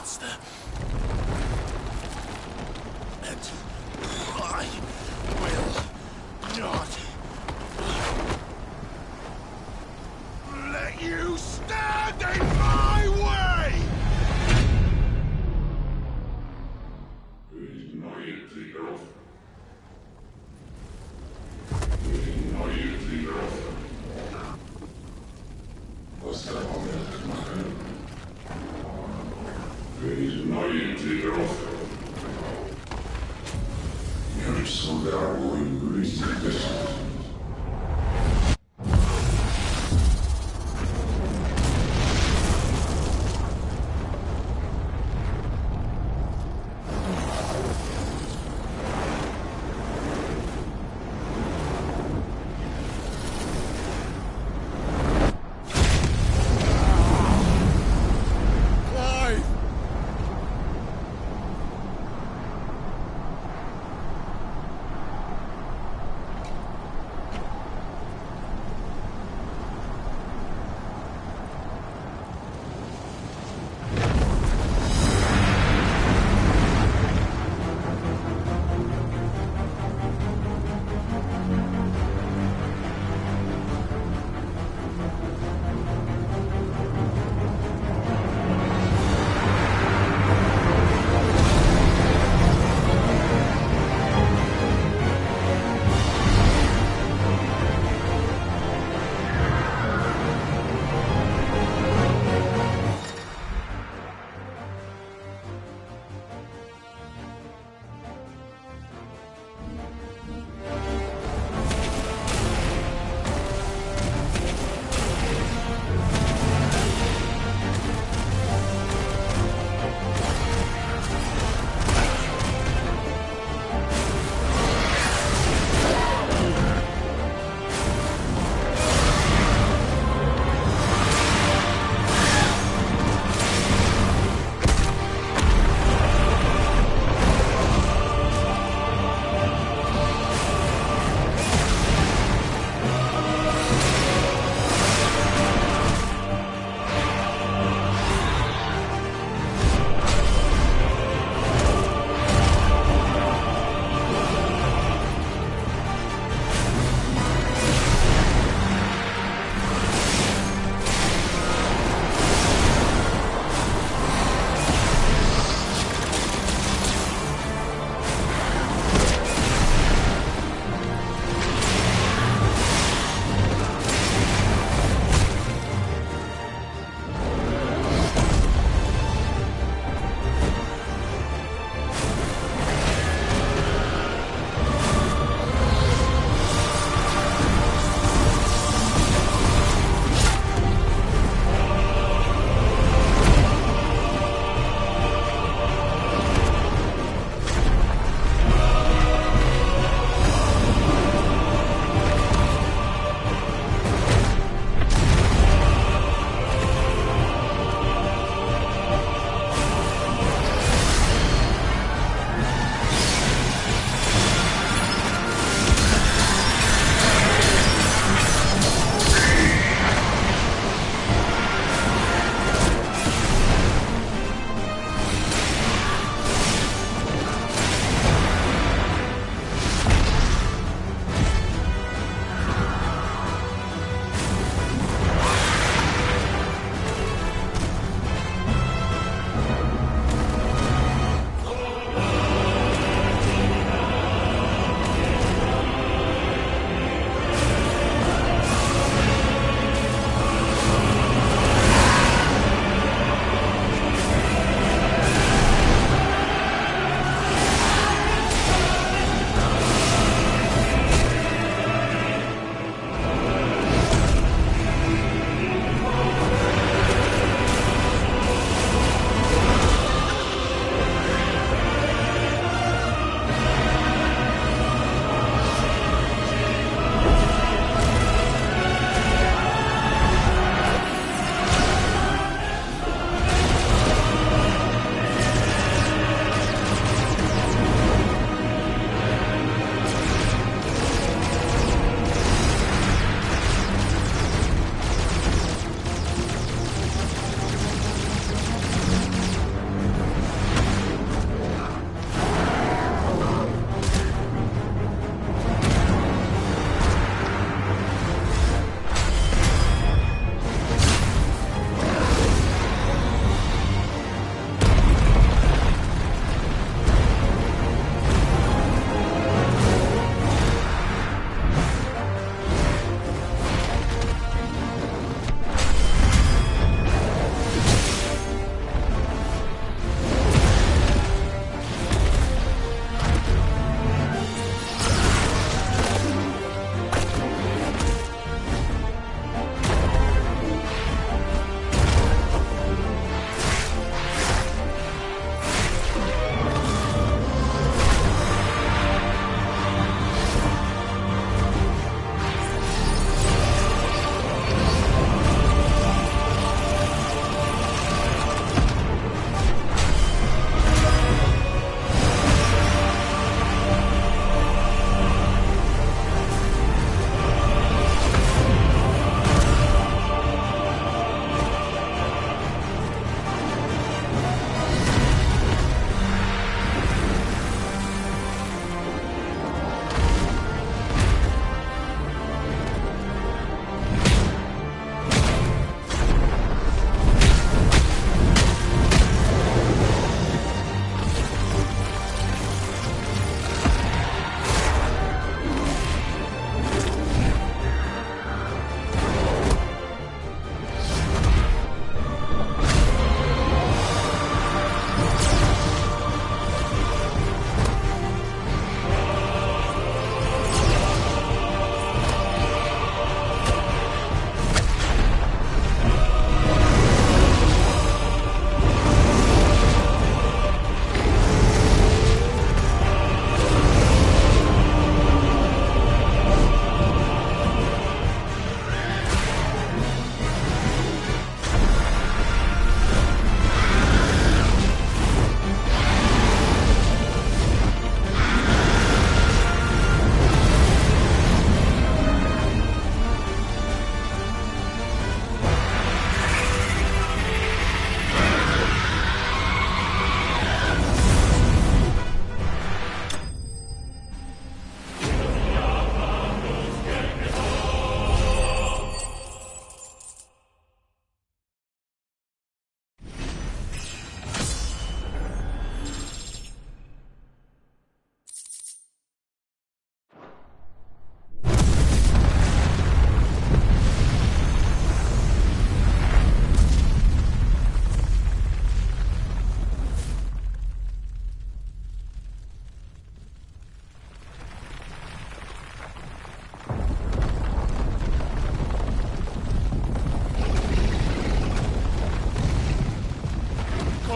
monster. And I will not let you stand in my way!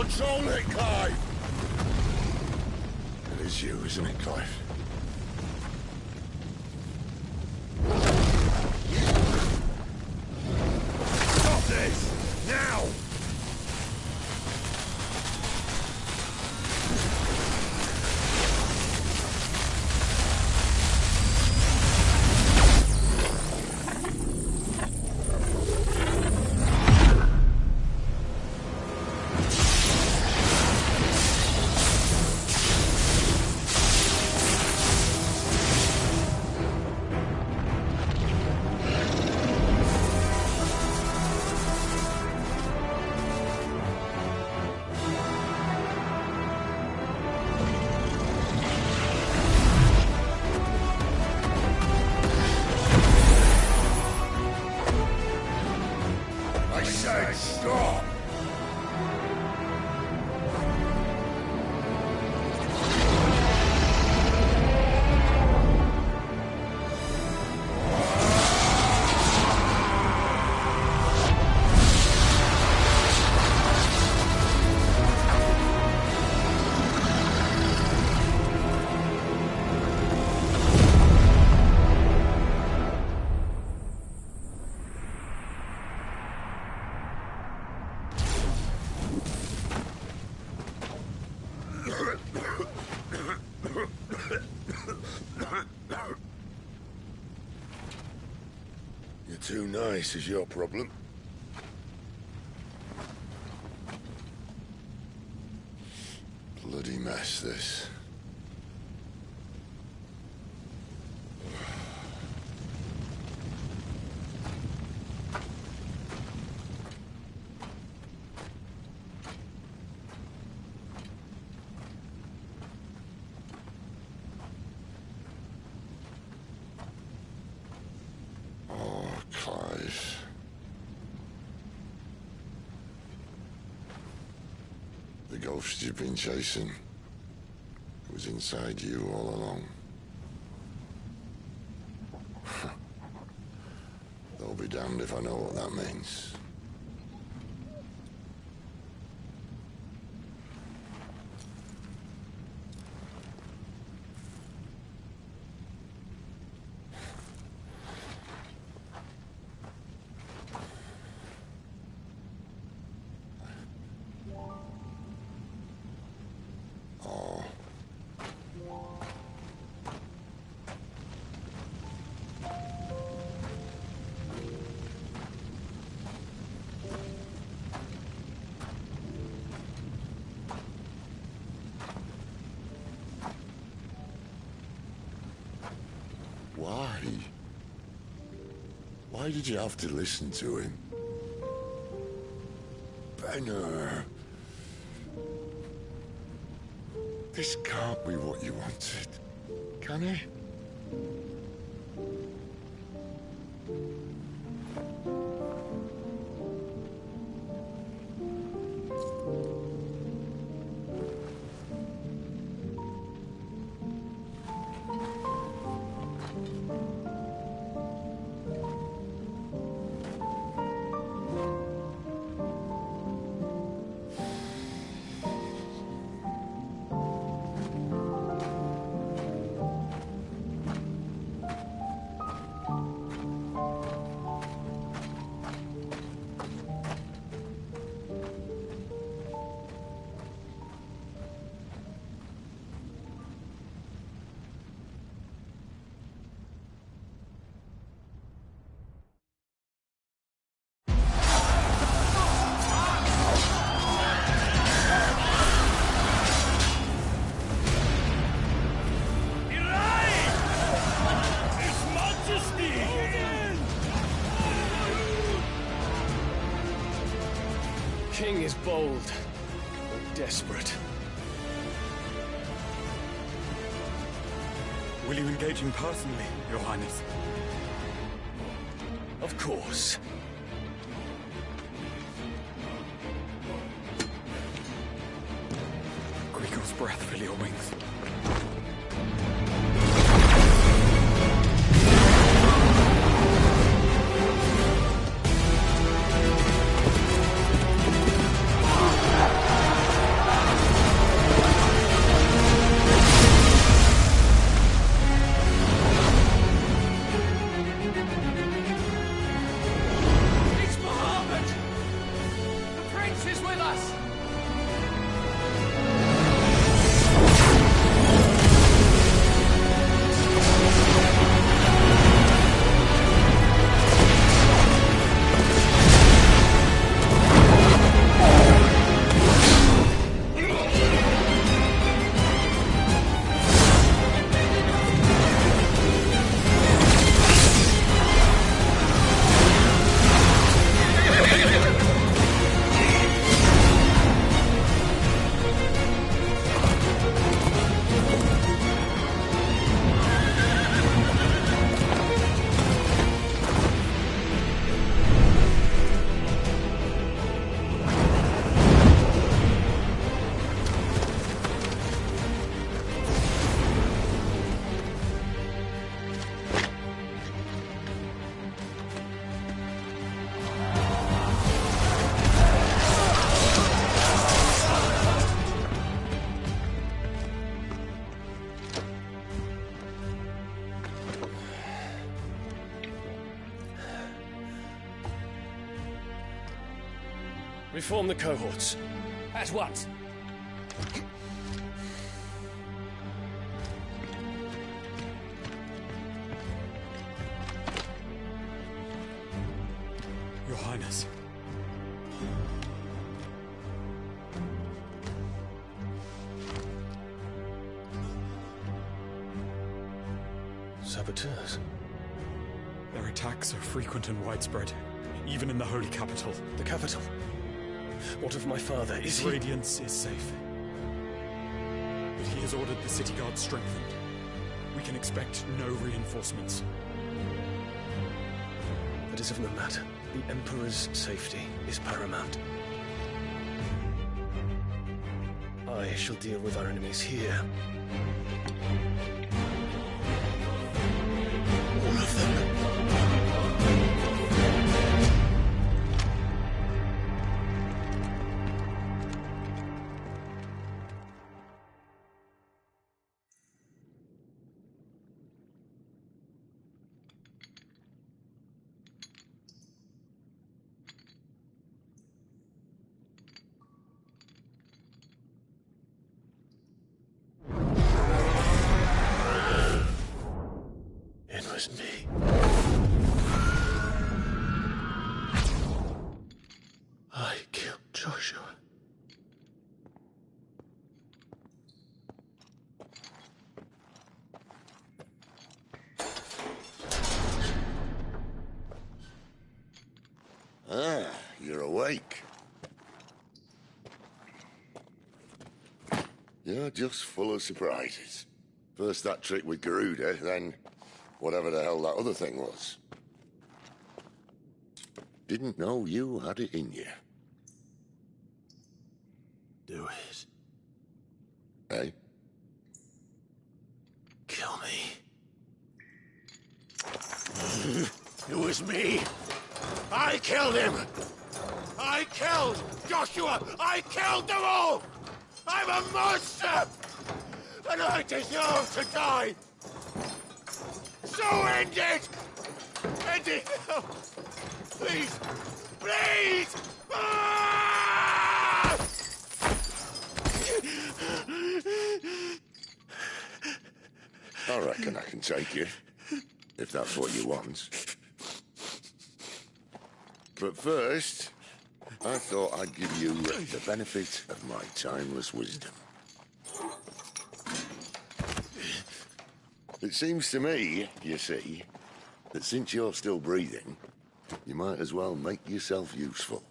Control it, Clive! It is you, isn't it, Clive? Stop this! Now! Stop! You're too nice is your problem. Bloody mess, this. Clive. The ghost you've been chasing was inside you all along. They'll be damned if I know what that means. Why? Why did you have to listen to him? Benner. This can't be what you wanted, can it? King is bold, or desperate. Will you engage him personally, Your Highness? Of course. Greagor's breath fill your wings. Reform the cohorts. At once. Your Highness. Saboteurs. Their attacks are frequent and widespread, even in the Holy Capital. The capital? What of my father? Is His he... radiance is safe. But he has ordered the city guard strengthened. We can expect no reinforcements. That is of no matter. The Emperor's safety is paramount. I shall deal with our enemies here. All of them. It was me. I killed Joshua. Ah, you're awake. You're just full of surprises. First that trick with Garuda, then whatever the hell that other thing was. Didn't know you had it in you. Do it. Eh? Kill me. It was me. I killed him. I killed Joshua. I killed them all. I'm a monster. And I deserve to die. So end it. End it now. Please. Please. Ah! I reckon I can take you, if that's what you want. But first, I thought I'd give you the benefit of my timeless wisdom. It seems to me, you see, that since you're still breathing, you might as well make yourself useful.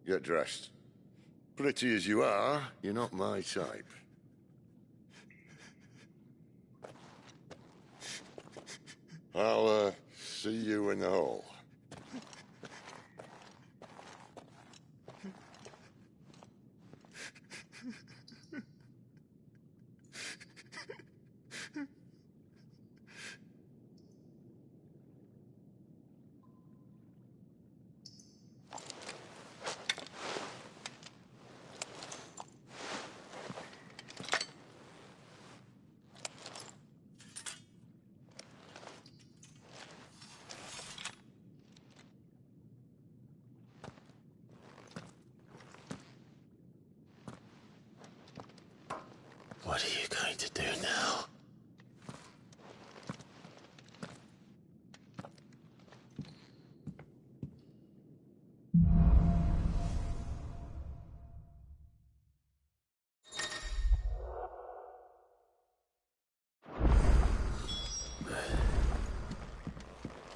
Get dressed. Pretty as you are, you're not my type. I'll, see you in the hall. What are you going to do now?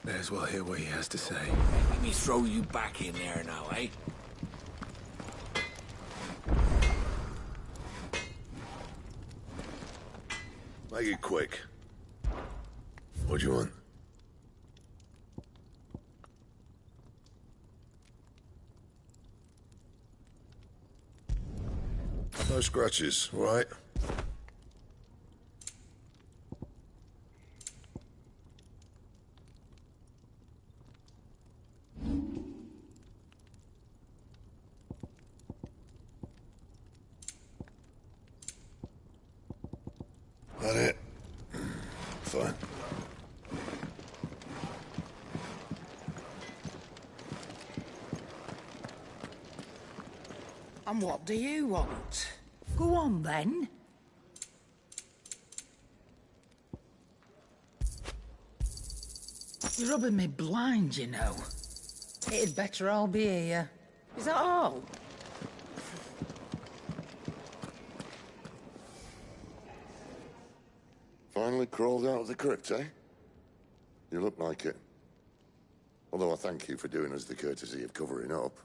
May as well hear what he has to say. Let me throw you back in there now, eh? Make it quick. What do you want? No scratches, all right? That it? Fine. And what do you want? Go on, then. You're rubbing me blind, you know. It'd better all be here. Is that all? Finally crawled out of the crypt, eh? You look like it. Although I thank you for doing us the courtesy of covering up.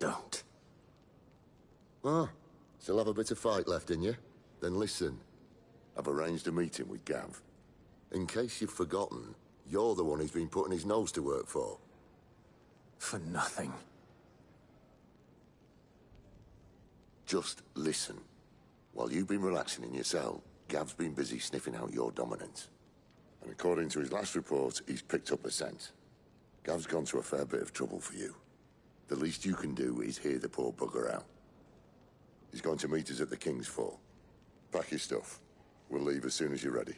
Don't. Ah, still have a bit of fight left in you? Then listen. I've arranged a meeting with Gav. In case you've forgotten, you're the one he's been putting his nose to work for. For nothing. Just listen. While you've been relaxing in your cell, Gav's been busy sniffing out your dominance. And according to his last report, he's picked up a scent. Gav's gone to a fair bit of trouble for you. The least you can do is hear the poor bugger out. He's going to meet us at the King's Fall. Pack your stuff. We'll leave as soon as you're ready.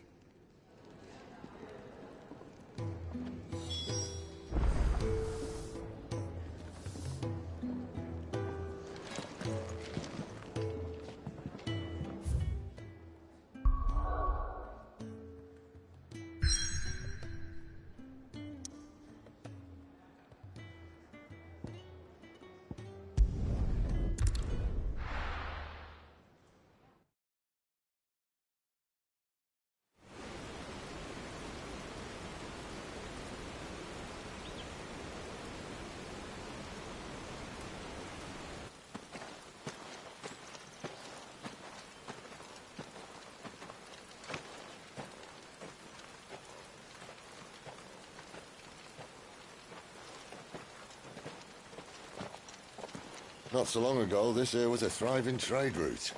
Not so long ago, this here was a thriving trade route.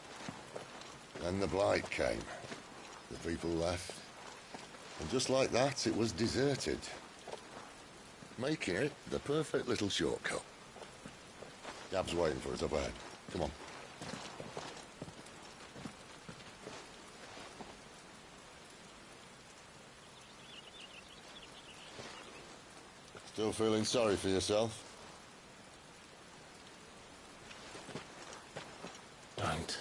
Then the Blight came. The people left. And just like that, it was deserted. Making it the perfect little shortcut. Gav's waiting for us up ahead. Come on. Still feeling sorry for yourself? Don't.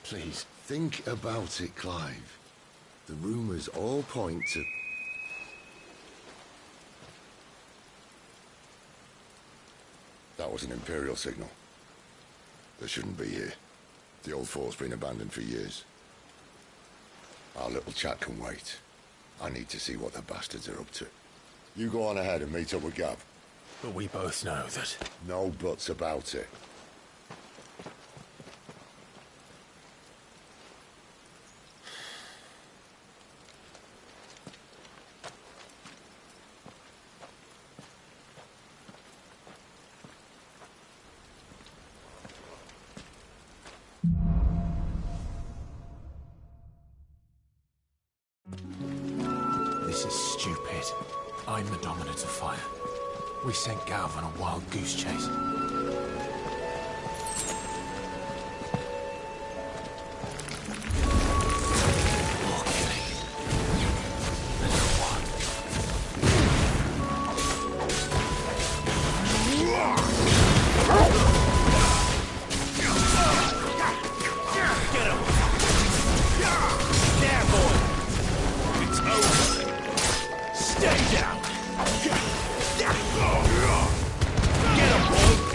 Please. Think about it, Clive. The rumours all point to... That was an Imperial signal. They shouldn't be here. The old fort's been abandoned for years. Our little chat can wait. I need to see what the bastards are up to. You go on ahead and meet up with Gav. But we both know that... No buts about it. This is stupid. I'm the Dominant of Fire. We sent Gav on a wild goose chase. More killing. And no one. Get him! There, boy! It's over! Stay down! Get him, boy!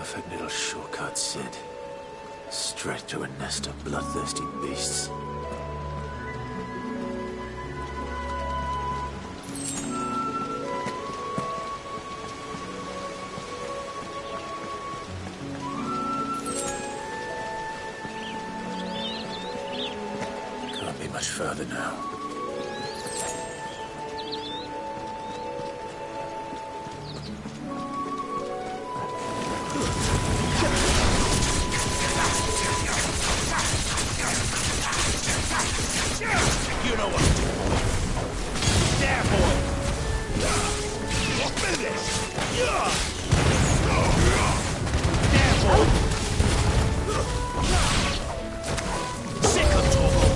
Perfect little shortcut, Sid. Straight to a nest of bloodthirsty beasts. Can't be much further now. You know what to do, boy. There, boy. Finish. There, boy. Sick of Torgal.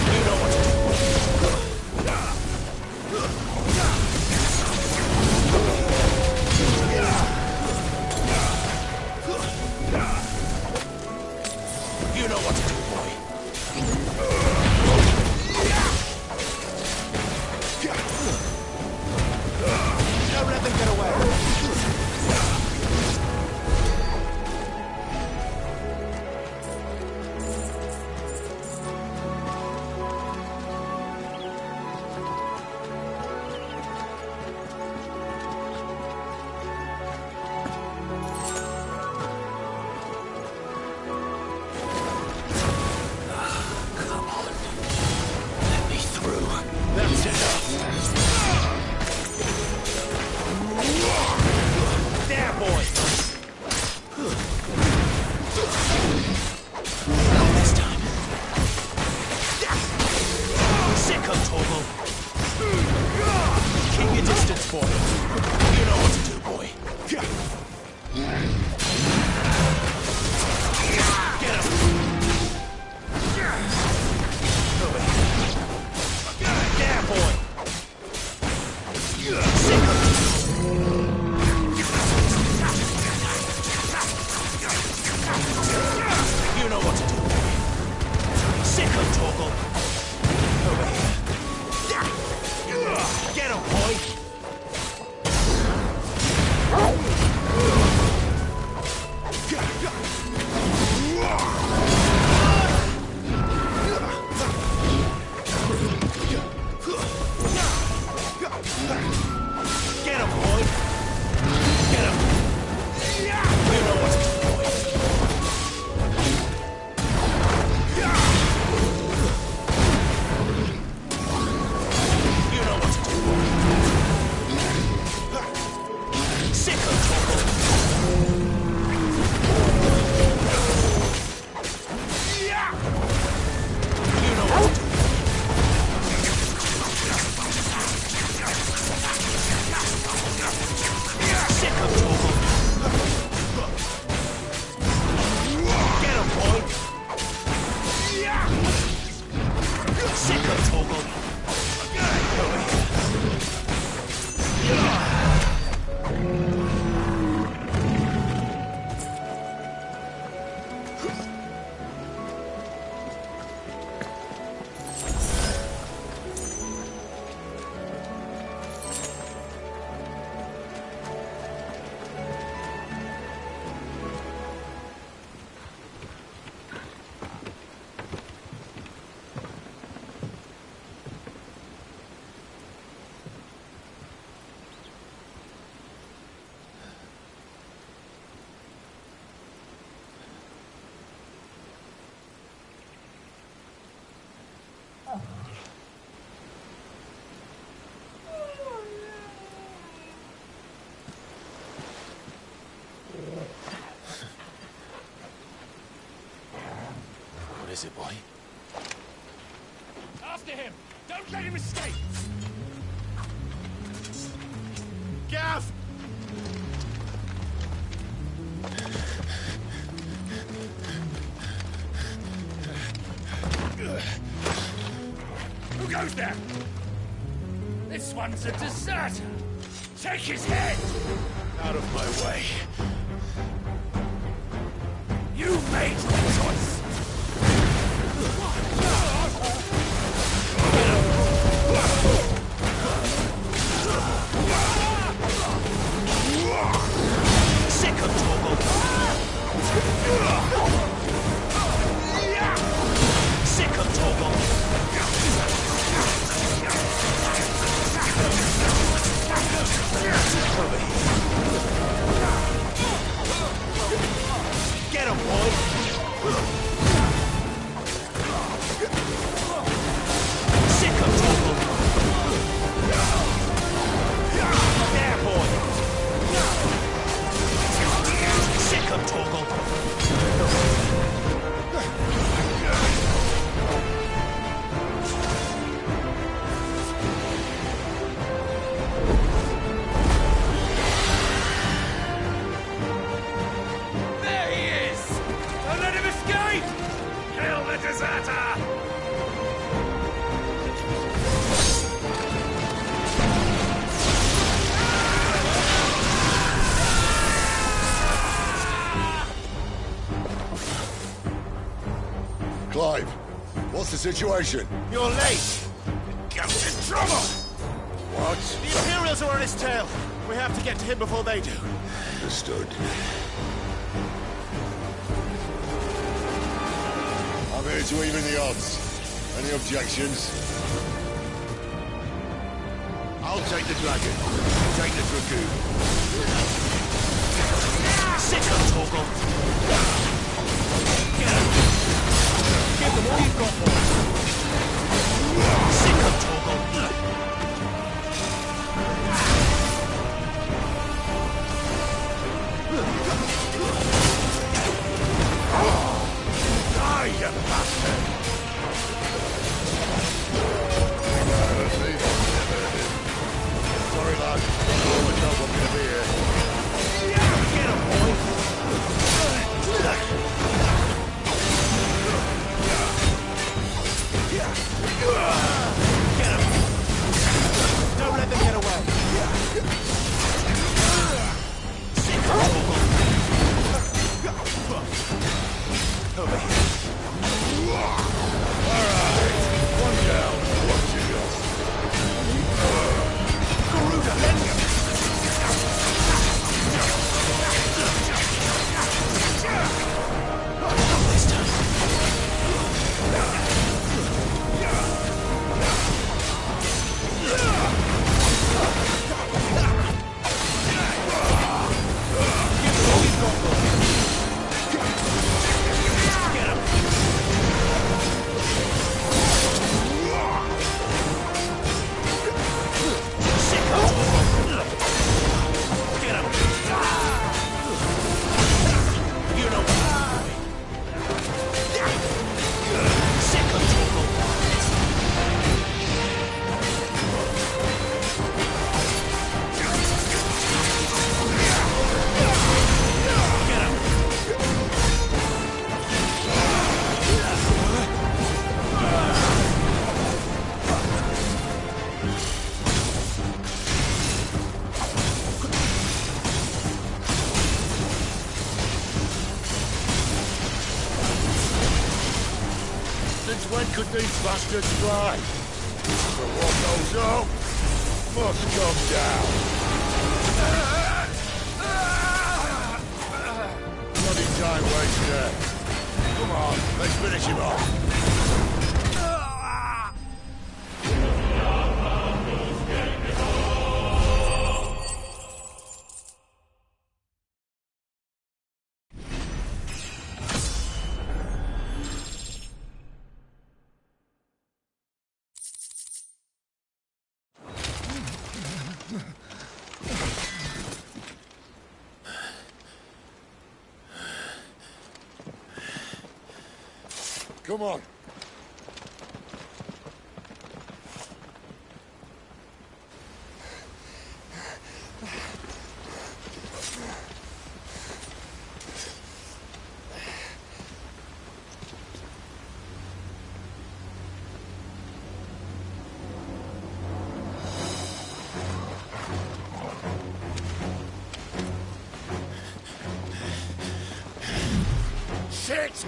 You know what to do, boy. You know what to do, boy. Don't let them get away. Come on. Let me through. That's enough. There, boy. Not this time. Sick of Torgal. Keep your distance, boy. You know what to do, boy. Get him. Over here. There, boy. Sick of You know what to do, boy. Sick of Torgal. Over here. Get him, boy. Get him, boy. Get him. You know what to do, boy. You know what to do, boy. Sick of Torgal. You know what to do. Sick of Torgal. Get him, boy. Sick of Torgal. Over here. What is it, boy? After him! Don't let him escape! Gav! Who goes there? This one's a deserter! Take his head! Out of my way. You made the choice! Get him! Sick of Torgal! Over here. Get him, boy! Sick of Torgal! There, boy! Sick of Torgal! There he is! Don't let him escape! Kill the deserter! Clive, what's the situation? You're late! Gav's in trouble! What? The Imperials are on his tail! We have to get to him before they do. Understood. I'm here to even the odds. Any objections? I'll take the dragon. You take the dragoon. Sick of Torgal! Get him! Give them all you've got, boys! Sick of Torgal! Die, you bastard! Sorry, lad. I always know I'm gonna be here. Get him, boy! Get him! Don't let them get away! Sick of Torgal! Over here. One down. What you got? Garuda, let's go! Not this time. Give it all you've got, boy. Get him! Sick of Torgal! Get him! You know what? Sick of Torgal! Get him! Since when could these bastards fly? But what goes up must come down. Bloody time waster. Come on, let's finish him off. Come on. Shit!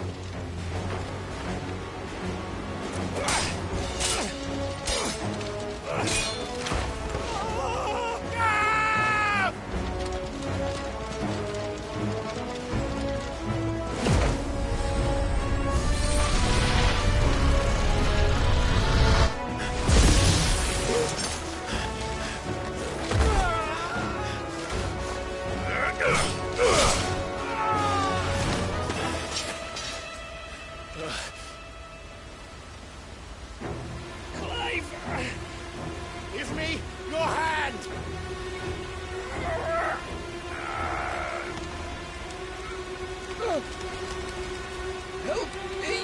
Help me!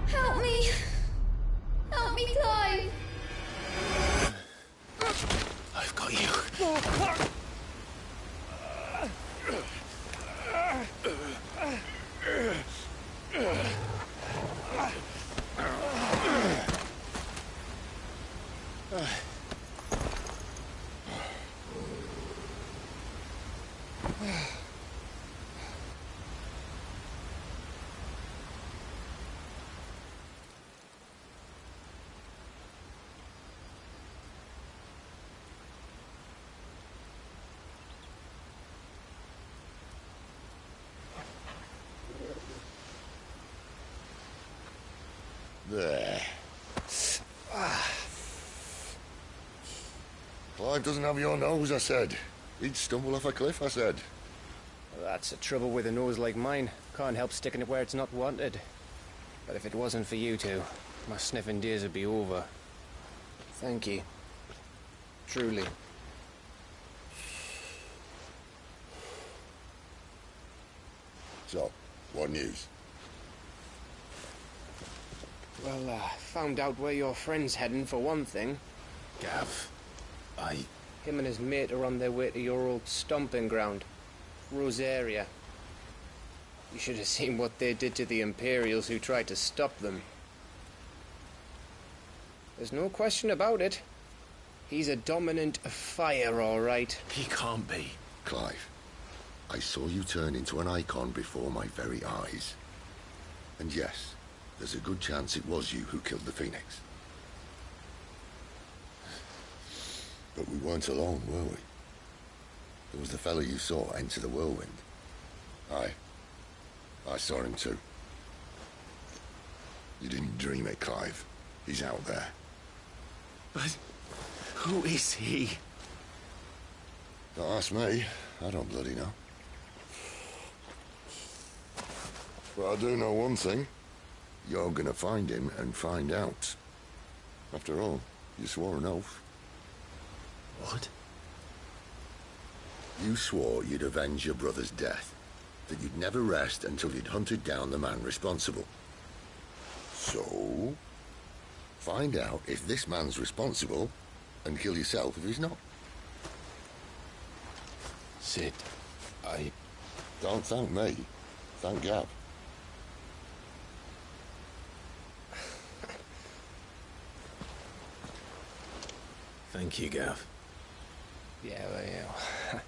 Help me! Help me, Clive! I've got you. There. Clive doesn't have your nose, I said. He'd stumble off a cliff, I said. Well, that's the trouble with a nose like mine. Can't help sticking it where it's not wanted. But if it wasn't for you two, my sniffing days would be over. Thank you. Truly. So, what news? Well, found out where your friend's heading, for one thing. Gav, Him and his mate are on their way to your old stomping ground, Rosaria. You should have seen what they did to the Imperials who tried to stop them. There's no question about it. He's a dominant of fire, all right. he can't be. Clive, I saw you turn into an icon before my very eyes. And yes, there's a good chance it was you who killed the Phoenix. But we weren't alone, were we? There was the fellow you saw enter the whirlwind. I saw him too. You didn't dream it, Clive. He's out there. But who is he? Don't ask me. I don't bloody know. But I do know one thing. You're gonna find him and find out. After all, you swore an oath. What? You swore you'd avenge your brother's death, that you'd never rest until you'd hunted down the man responsible. So, find out if this man's responsible, and kill yourself if he's not. Sid, Don't thank me. Thank Gav. Thank you, Gav. Yeah, well, yeah.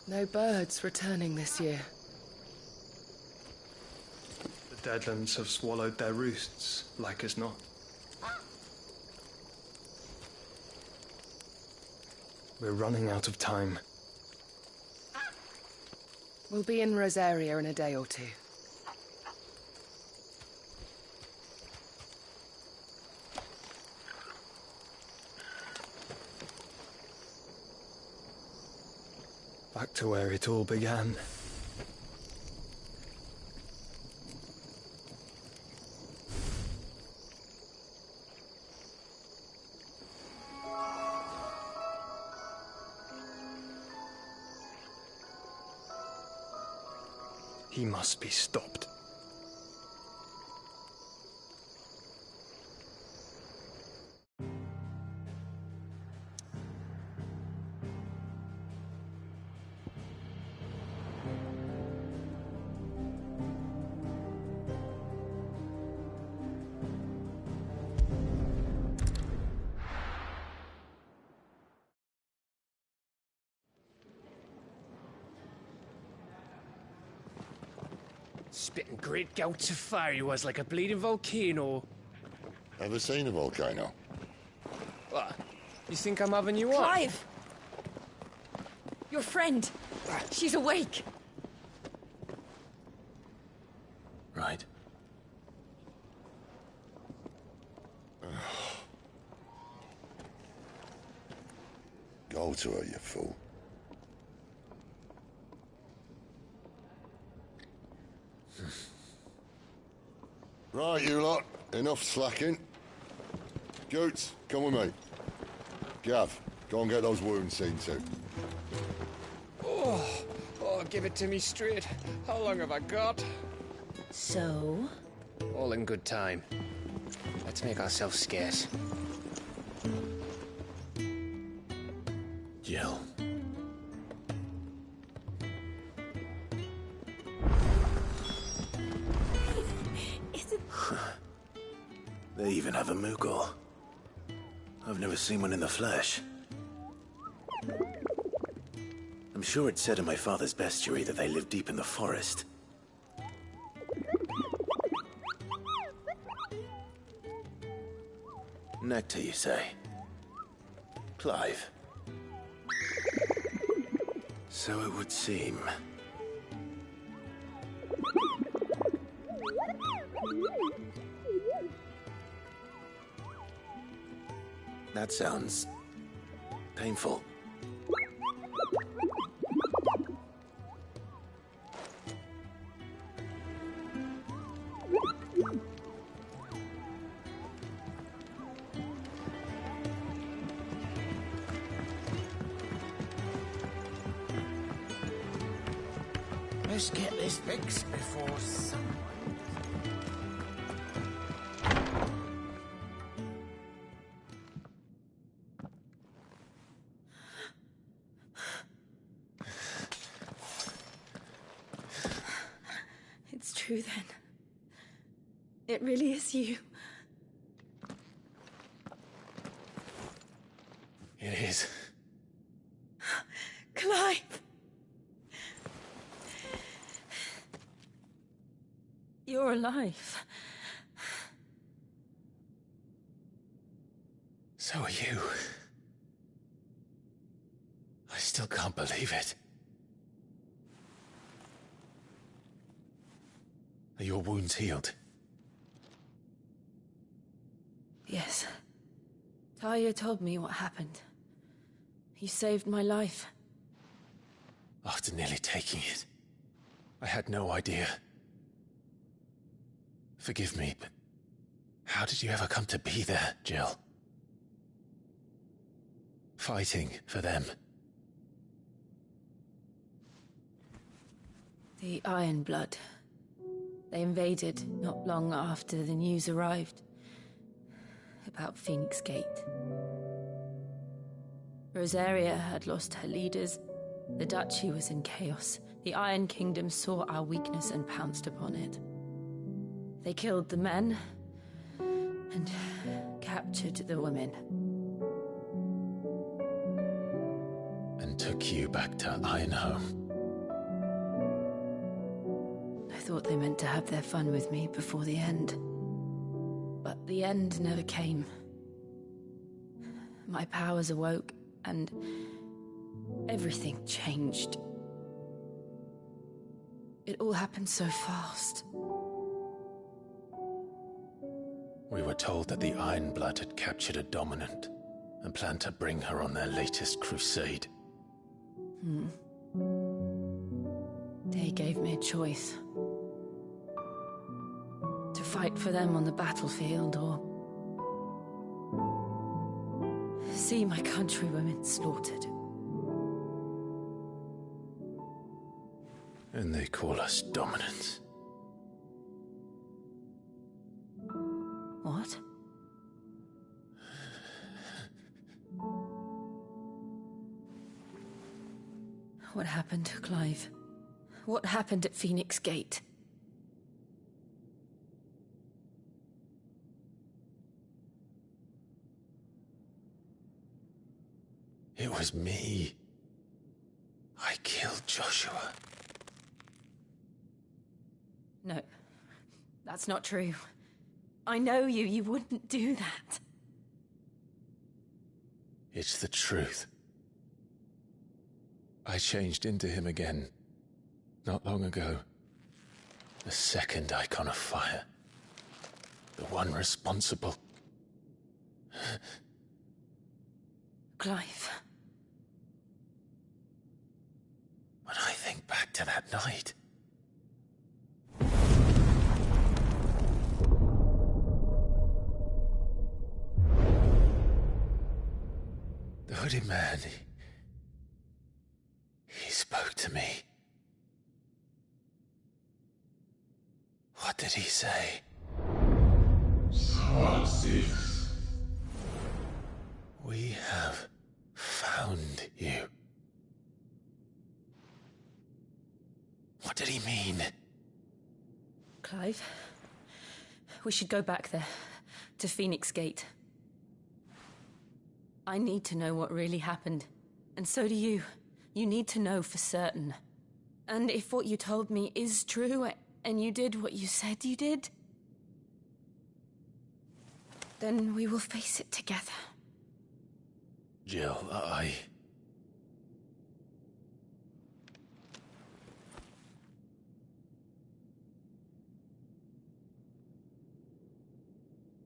No birds returning this year. The Deadlands have swallowed their roosts, like as not. We're running out of time. We'll be in Rosaria in a day or two. Back to where it all began. He must be stopped. Spitting great gouts of fire he was, like a bleeding volcano. Ever seen a volcano? What? You think I'm having you on? Clive! Your friend! She's awake! Right. Go to her, you fool. Right, you lot. Enough slacking. Goots, come with me. Gav, go and get those wounds seen to. Oh, give it to me straight. How long have I got? So? All in good time. Let's make ourselves scarce. Jill. They even have a Moogle. I've never seen one in the flesh. I'm sure it said in my father's bestiary that they live deep in the forest. Nectar, you say? Clive. So it would seem. That sounds painful. Let's get this fixed before someone... It's true then. It really is you. It is. Clive! You're alive. So are you. I still can't believe it. Are your wounds healed? Yes. Talia told me what happened. You saved my life. After nearly taking it, I had no idea. Forgive me, but how did you ever come to be there, Jill? Fighting for them. The Iron Blood. They invaded not long after the news arrived about Phoenix Gate. Rosaria had lost her leaders. The Duchy was in chaos. The Iron Kingdom saw our weakness and pounced upon it. They killed the men and captured the women. And took you back to Ironhome. I thought they meant to have their fun with me before the end. But the end never came. My powers awoke, and everything changed. It all happened so fast. We were told that the Iron Blood had captured a dominant and planned to bring her on their latest crusade. They gave me a choice. To fight for them on the battlefield, or see my countrywomen slaughtered. And they call us dominants. What? What happened, Clive? What happened at Phoenix Gate? It was me. I killed Joshua. No, that's not true. I know you. You wouldn't do that. It's the truth. I changed into him again, not long ago. The second icon of fire. The one responsible. Clive. When I think back to that night, good-hearted man. He spoke to me. What did he say? We have found you. What did he mean? Clive, we should go back there, to Phoenix Gate. I need to know what really happened, and so do you. You need to know for certain. And if what you told me is true, and you did what you said you did, then we will face it together. Jill,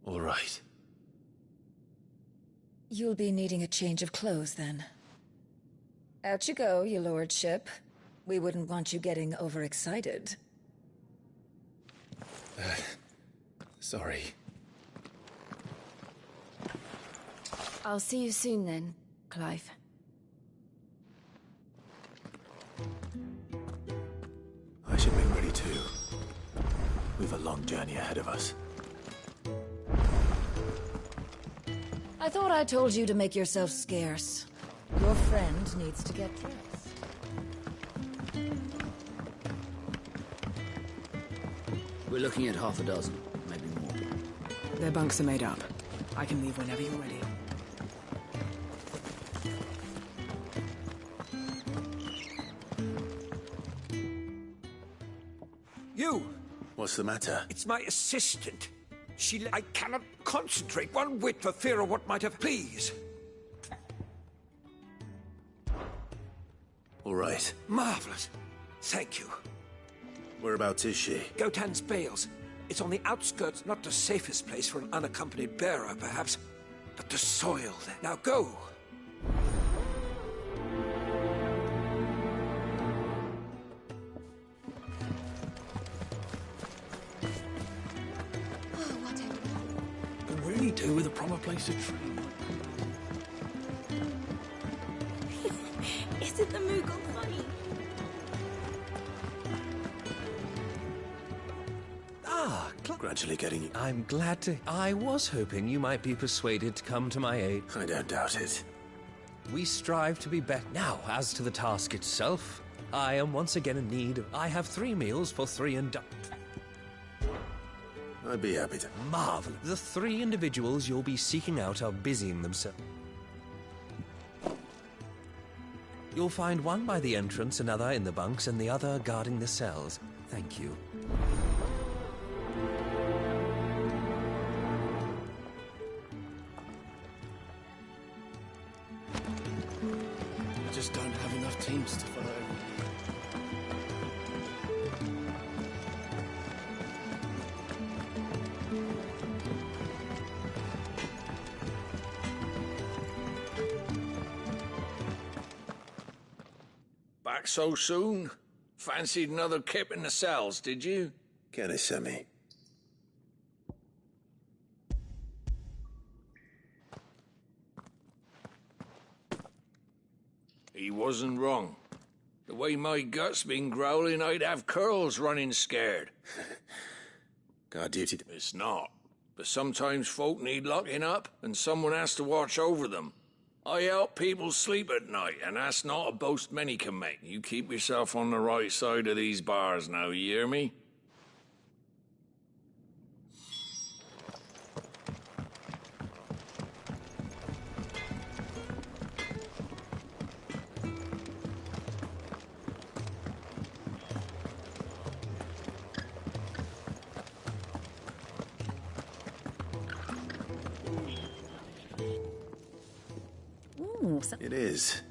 All right. You'll be needing a change of clothes, then. Out you go, your lordship. We wouldn't want you getting overexcited. Sorry. I'll see you soon then, Clive. I should make ready too. We've a long journey ahead of us. I thought I told you to make yourself scarce. Your friend needs to get dressed. We're looking at half a dozen, maybe more. Their bunks are made up. I can leave whenever you're ready. You! What's the matter? It's my assistant. I cannot concentrate one whit for fear of what might have... Please! All right. Marvelous. Thank you. Whereabouts is she? Gotan's Bales. It's on the outskirts, not the safest place for an unaccompanied bearer, perhaps, but the soil there. Now go! Can really do with a proper place to train. Isn't the Moogle funny? Gradually getting you. I'm glad to... I was hoping you might be persuaded to come to my aid. I don't doubt it. We strive to be better. Now, as to the task itself, I am once again in need of... I have 3 meals for 3 I'd be happy to. Marvelous. The 3 individuals you'll be seeking out are busying themselves. You'll find one by the entrance, another in the bunks, and the other guarding the cells. Thank you. I just don't have enough teams to follow. Back so soon? Fancied another kip in the cells, did you? Can I send me? He wasn't wrong. The way my gut's been growling, I'd have curls running scared. Got duty to... It's not. But sometimes folk need locking up, and someone has to watch over them. I help people sleep at night, and that's not a boast many can make. You keep yourself on the right side of these bars now, you hear me? It is.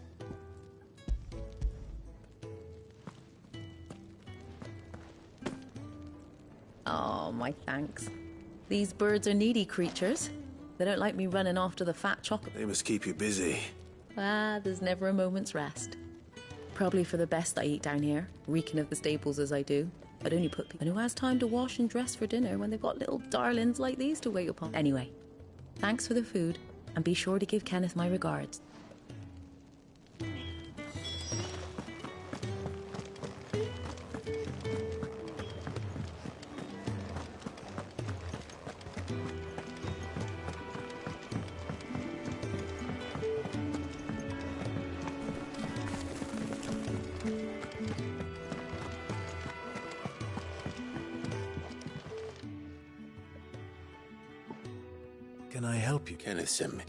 Oh, my thanks. These birds are needy creatures. They don't like me running after the fat chocolate. They must keep you busy. There's never a moment's rest. Probably for the best I eat down here, reeking of the stables as I do. I'd only put people... And who has time to wash and dress for dinner when they've got little darlings like these to wait upon? Anyway, thanks for the food, and be sure to give Kenneth my regards. Can I help you? Kenneth sent me.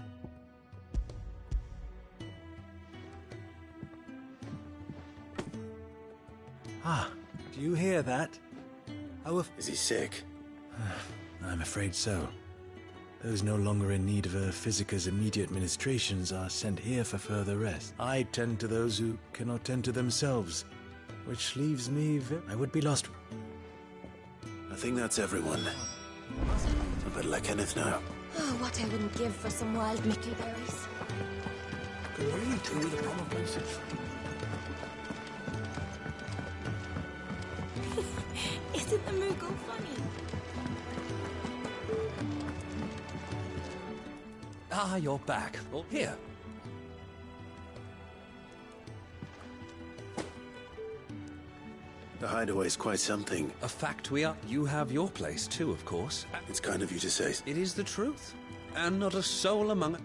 Ah, do you hear that? Is he sick? I'm afraid so. Those no longer in need of a Physica's immediate ministrations are sent here for further rest. I tend to those who cannot tend to themselves, which leaves me I would be lost. I think that's everyone. I better let Kenneth know. Oh, what I wouldn't give for some wild mickleberries. What do you do with a proper message? Isn't the Moogle funny? Ah, you're back. Oh, here. The hideaway's quite something. A fact we are. You have your place too, of course. It's kind of you to say. It is the truth. And not a soul among...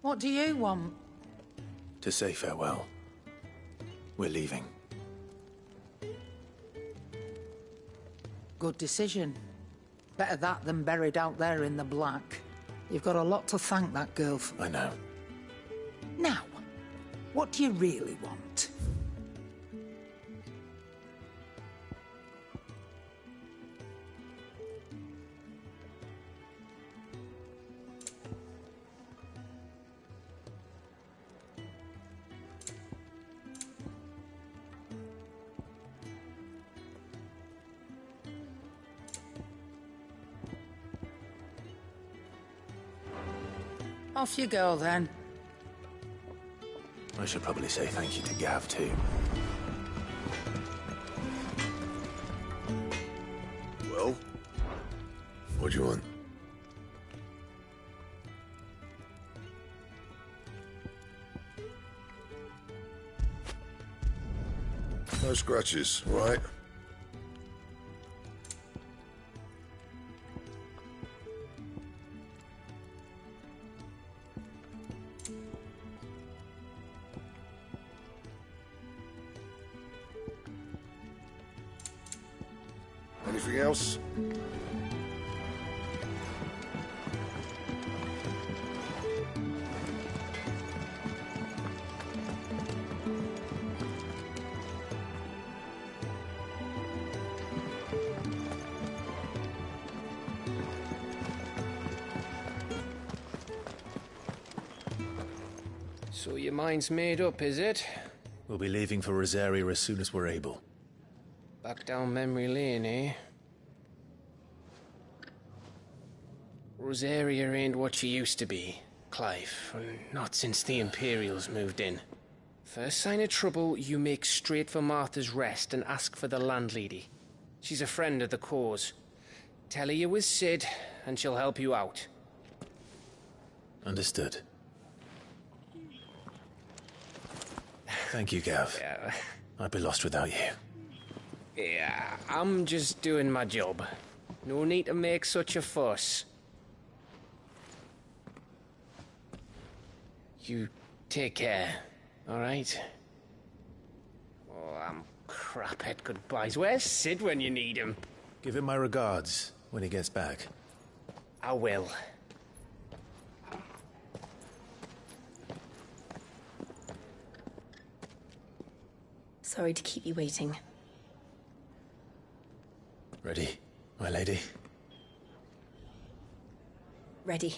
What do you want? To say farewell. We're leaving. Good decision. Better that than buried out there in the black. You've got a lot to thank that girl for. I know. Now, what do you really want? Off you go, then. I should probably say thank you to Gav, too. Well? What do you want? No scratches, right? Anything else? So your mind's made up, is it? We'll be leaving for Rosaria as soon as we're able. Back down memory lane, eh? Rosaria ain't what she used to be, Clive. Not since the Imperials moved in. First sign of trouble, you make straight for Martha's Rest and ask for the landlady. She's a friend of the cause. Tell her you was Sid, and she'll help you out. Understood. Thank you, Gav. Yeah. I'd be lost without you. Yeah, I'm just doing my job. No need to make such a fuss. You take care, all right? Oh, I'm crap at goodbyes. Where's Sid when you need him? Give him my regards when he gets back. I will. Sorry to keep you waiting. Ready, my lady? Ready.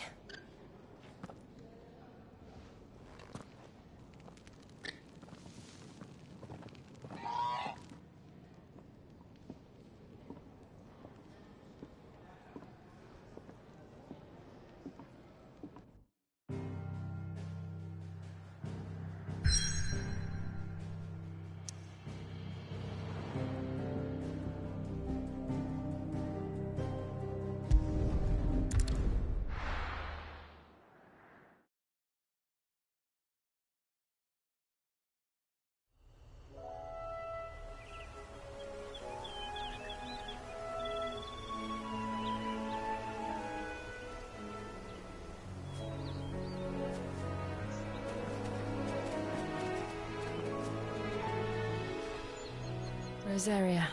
Rosaria.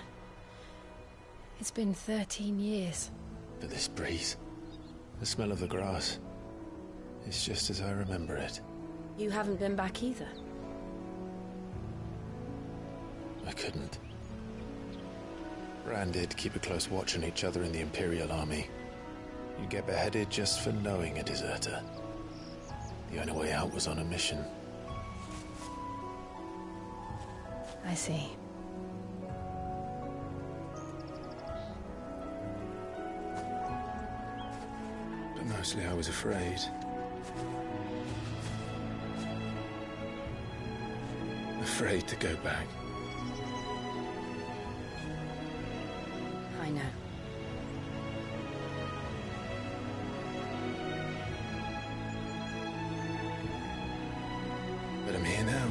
It's been 13 years. But this breeze, the smell of the grass, it's just as I remember it. You haven't been back either. I couldn't. Branded, keep a close watch on each other in the Imperial Army. You'd get beheaded just for knowing a deserter. The only way out was on a mission. I see. But mostly I was afraid. Afraid to go back. I know. But I'm here now.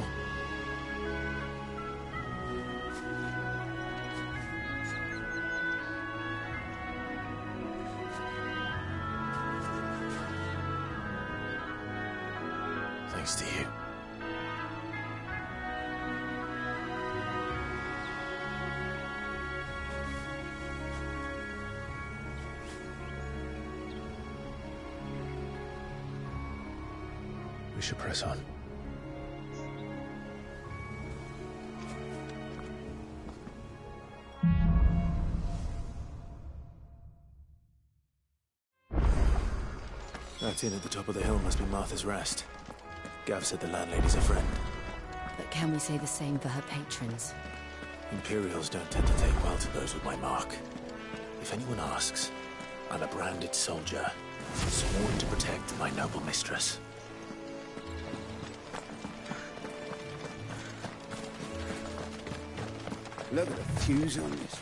Thanks to you. We should press on. That inn at the top of the hill must be Martha's Rest. Gav said the landlady's a friend. But can we say the same for her patrons? Imperials don't tend to take well to those with my mark. If anyone asks, I'm a branded soldier, sworn to protect my noble mistress. Look at the fuse on this.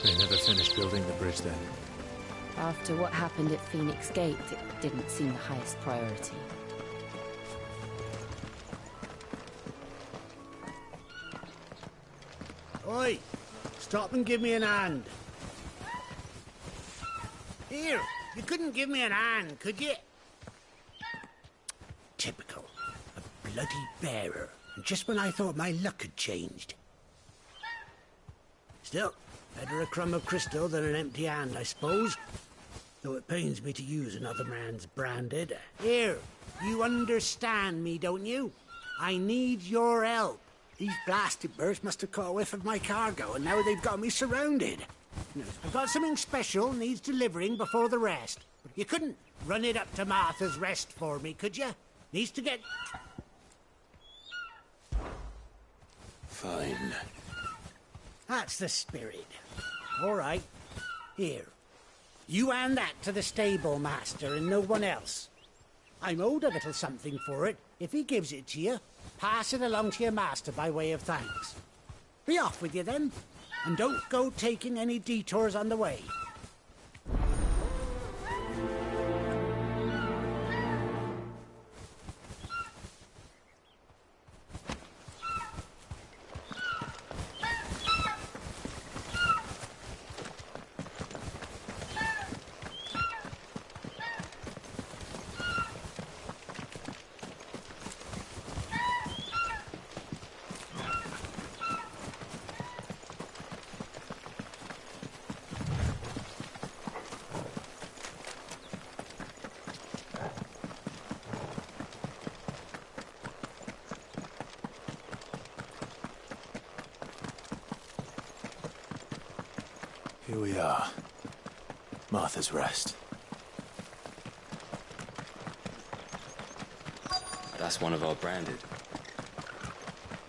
They never finished building the bridge then. After what happened at Phoenix Gate, it didn't seem the highest priority. Oi! Stop and give me an hand. Here, you couldn't give me an hand, could you? Typical. A bloody bearer. And just when I thought my luck had changed. Still, better a crumb of crystal than an empty hand, I suppose. Though it pains me to use another man's branded. Here, you understand me, don't you? I need your help. These blasted birds must have caught a whiff of my cargo, and now they've got me surrounded. I've got something special needs delivering before the rest. You couldn't run it up to Martha's Rest for me, could you? Needs to get... Fine. That's the spirit. All right. Here. You hand that to the stable master and no one else. I'm owed a little something for it. If he gives it to you, pass it along to your master by way of thanks. Be off with you then, and don't go taking any detours on the way. Here we are. Martha's Rest. That's one of our branded.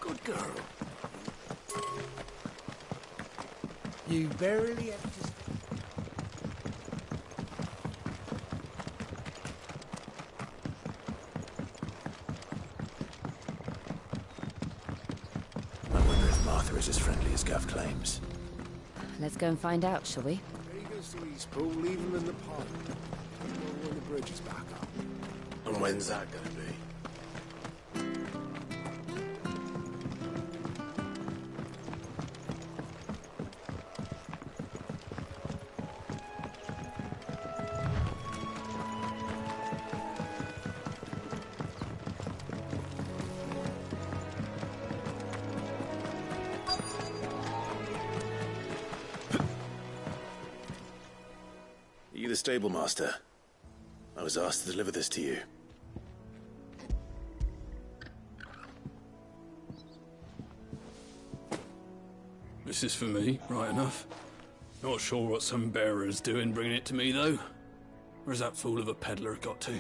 Good girl. You barely have to... I wonder if Martha is as friendly as Gav claims. Let's go and find out, shall we? Suez pool, leave them in the pond. When the bridge is back up. And when's that gonna be? Are you the stable master? I was asked to deliver this to you. This is for me, right enough. Not sure what some bearer's doing bringing it to me, though. Where's that fool of a peddler got to?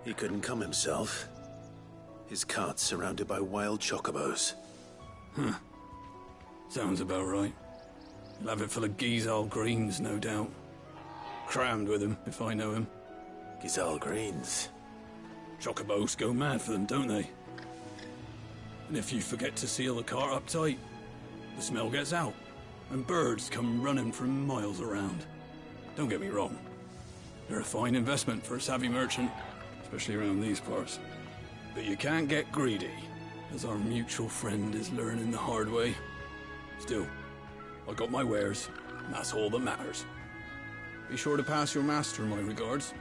He couldn't come himself. His cart's surrounded by wild chocobos. Huh. Sounds about right. He'll have it full of Gizal greens, no doubt. Crammed with him, if I know him. Gizal greens? Chocobos go mad for them, don't they? And if you forget to seal the cart up tight, the smell gets out, and birds come running from miles around. Don't get me wrong. They're a fine investment for a savvy merchant, especially around these parts. But you can't get greedy, as our mutual friend is learning the hard way. Still, I got my wares, and that's all that matters. Be sure to pass your master my regards.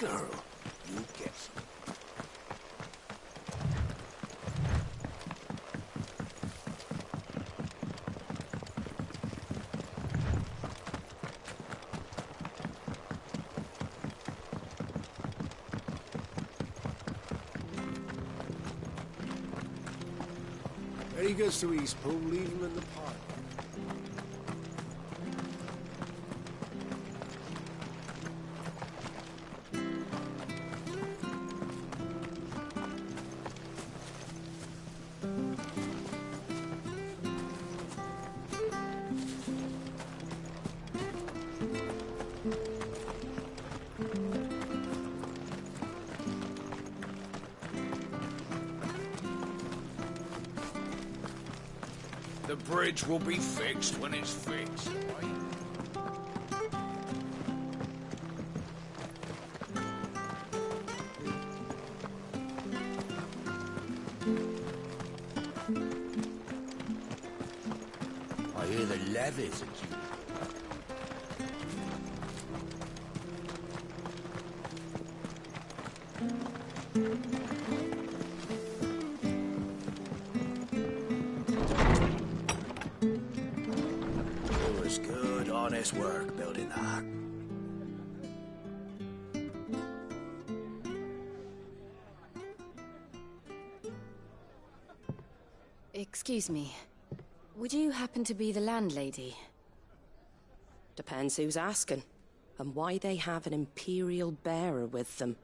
girl, you get some. There he goes to Eastpool, leave him in the park. The bridge will be fixed when it's fixed, right? I hear the levies are due. It was good, honest work building that. Excuse me. Would you happen to be the landlady? Depends who's asking, and why they have an Imperial bearer with them.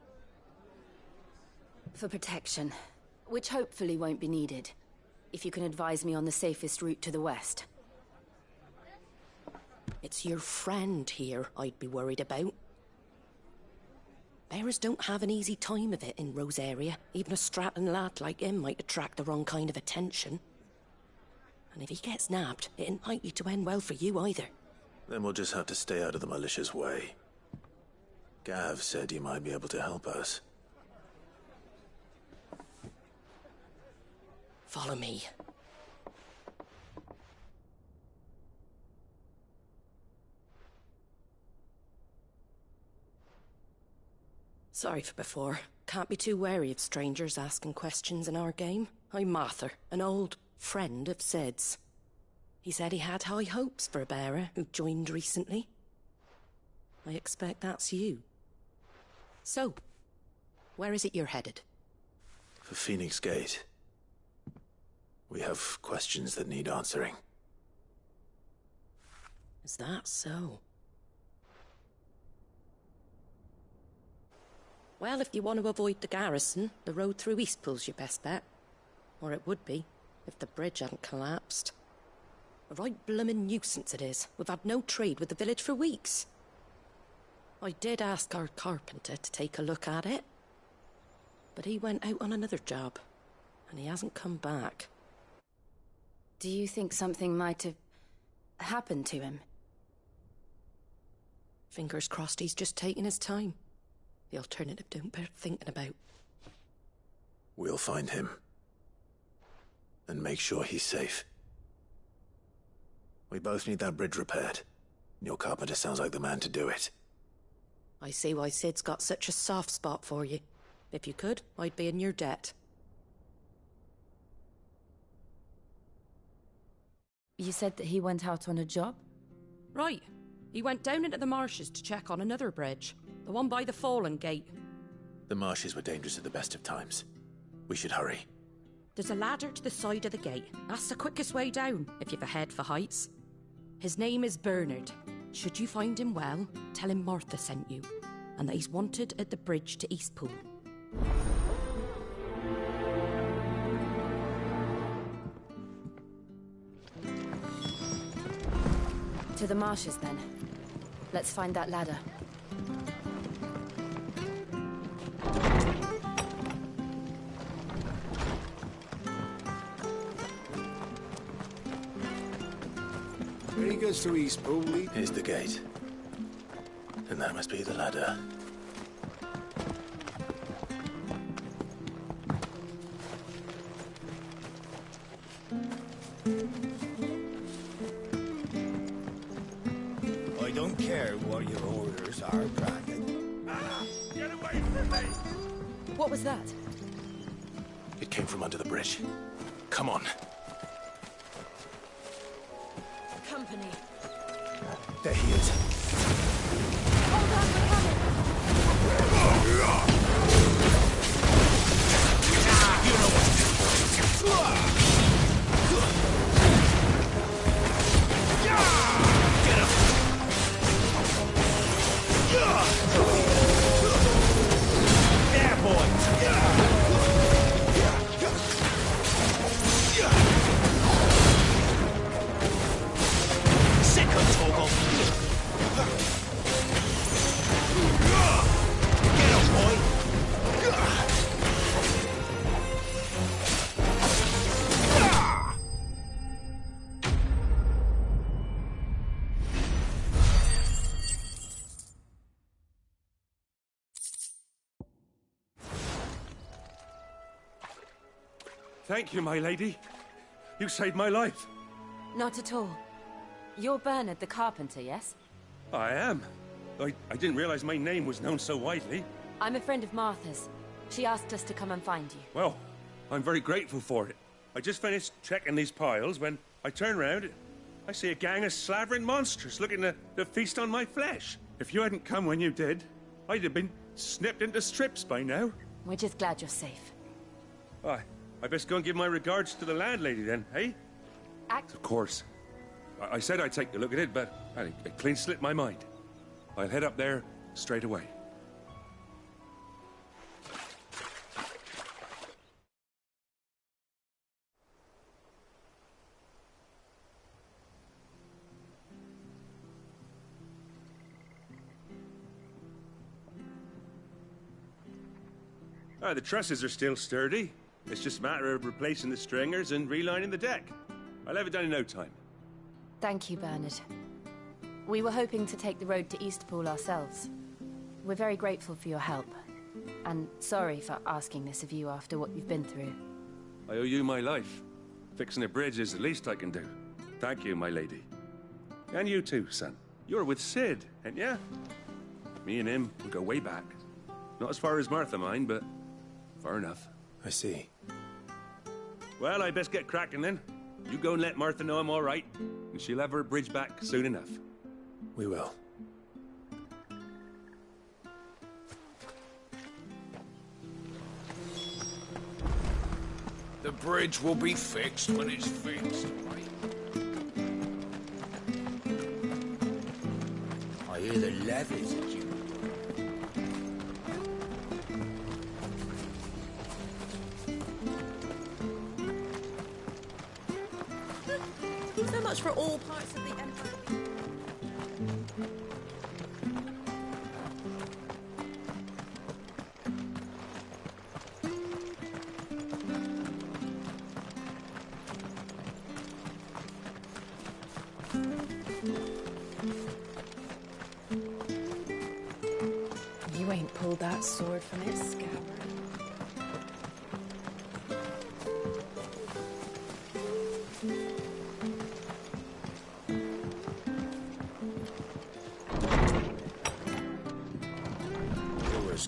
For protection, which hopefully won't be needed. If you can advise me on the safest route to the west. It's your friend here I'd be worried about. Bearers don't have an easy time of it in Rosaria. Even a strapping lad like him might attract the wrong kind of attention. And if he gets nabbed, it ain't likely to end well for you either. Then we'll just have to stay out of the militia's way. Gav said you might be able to help us. Follow me. Sorry for before. Can't be too wary of strangers asking questions in our game. I'm Martha, an old friend of Sid's. He said he had high hopes for a bearer who joined recently. I expect that's you. So, where is it you're headed? For Phoenix Gate. We have questions that need answering. Is that so? Well, if you want to avoid the garrison, the road through Eastpool's your best bet. Or it would be, if the bridge hadn't collapsed. A right bloomin' nuisance it is. We've had no trade with the village for weeks. I did ask our carpenter to take a look at it. But he went out on another job, and he hasn't come back. Do you think something might have happened to him? Fingers crossed he's just taking his time. The alternative don't bear thinking about. We'll find him. And make sure he's safe. We both need that bridge repaired. Your carpenter sounds like the man to do it. I see why Sid's got such a soft spot for you. If you could, I'd be in your debt. You said that he went out on a job? Right. He went down into the marshes to check on another bridge. The one by the Fallen Gate. The marshes were dangerous at the best of times. We should hurry. There's a ladder to the side of the gate. That's the quickest way down, if you've a head for heights. His name is Bernard. Should you find him well, tell him Martha sent you, and that he's wanted at the bridge to Eastpool. To the marshes, then. Let's find that ladder. There he goes to Eastpool. Here's the gate. And that must be the ladder. I don't care what your orders are, Brandon. Get away! What was that? It came from under the bridge. Come on. Company. There he is. Hold on, we're coming! You know what to do. Get him! Yeah, boy! Sick of Toggle! Get him, boy! Thank you, my lady. You saved my life. Not at all. You're Bernard the carpenter, yes? I am. I didn't realize my name was known so widely. I'm a friend of Martha's. She asked us to come and find you. Well, I'm very grateful for it. I just finished checking these piles when I turn around. I see a gang of slavering monsters looking to feast on my flesh. If you hadn't come when you did, I'd have been snipped into strips by now. We're just glad you're safe. I best go and give my regards to the landlady then, eh? Of course. I said I'd take a look at it, but it clean slipped my mind. I'll head up there straight away. The trusses are still sturdy. It's just a matter of replacing the stringers and relining the deck. I'll have it done in no time. Thank you, Bernard. We were hoping to take the road to Eastpool ourselves. We're very grateful for your help. And sorry for asking this of you after what you've been through. I owe you my life. Fixing a bridge is the least I can do. Thank you, my lady. And you too, son. You're with Sid, ain't ya? Me and him, we go way back. Not as far as Martha, mind, but far enough. I see. Well, I best get cracking then. You go and let Martha know I'm all right, and she'll have her bridge back soon enough. We will. The bridge will be fixed when it's fixed, right? I hear the levies at you. So much for all parts of the Empire. You ain't pulled that sword from its scabbard.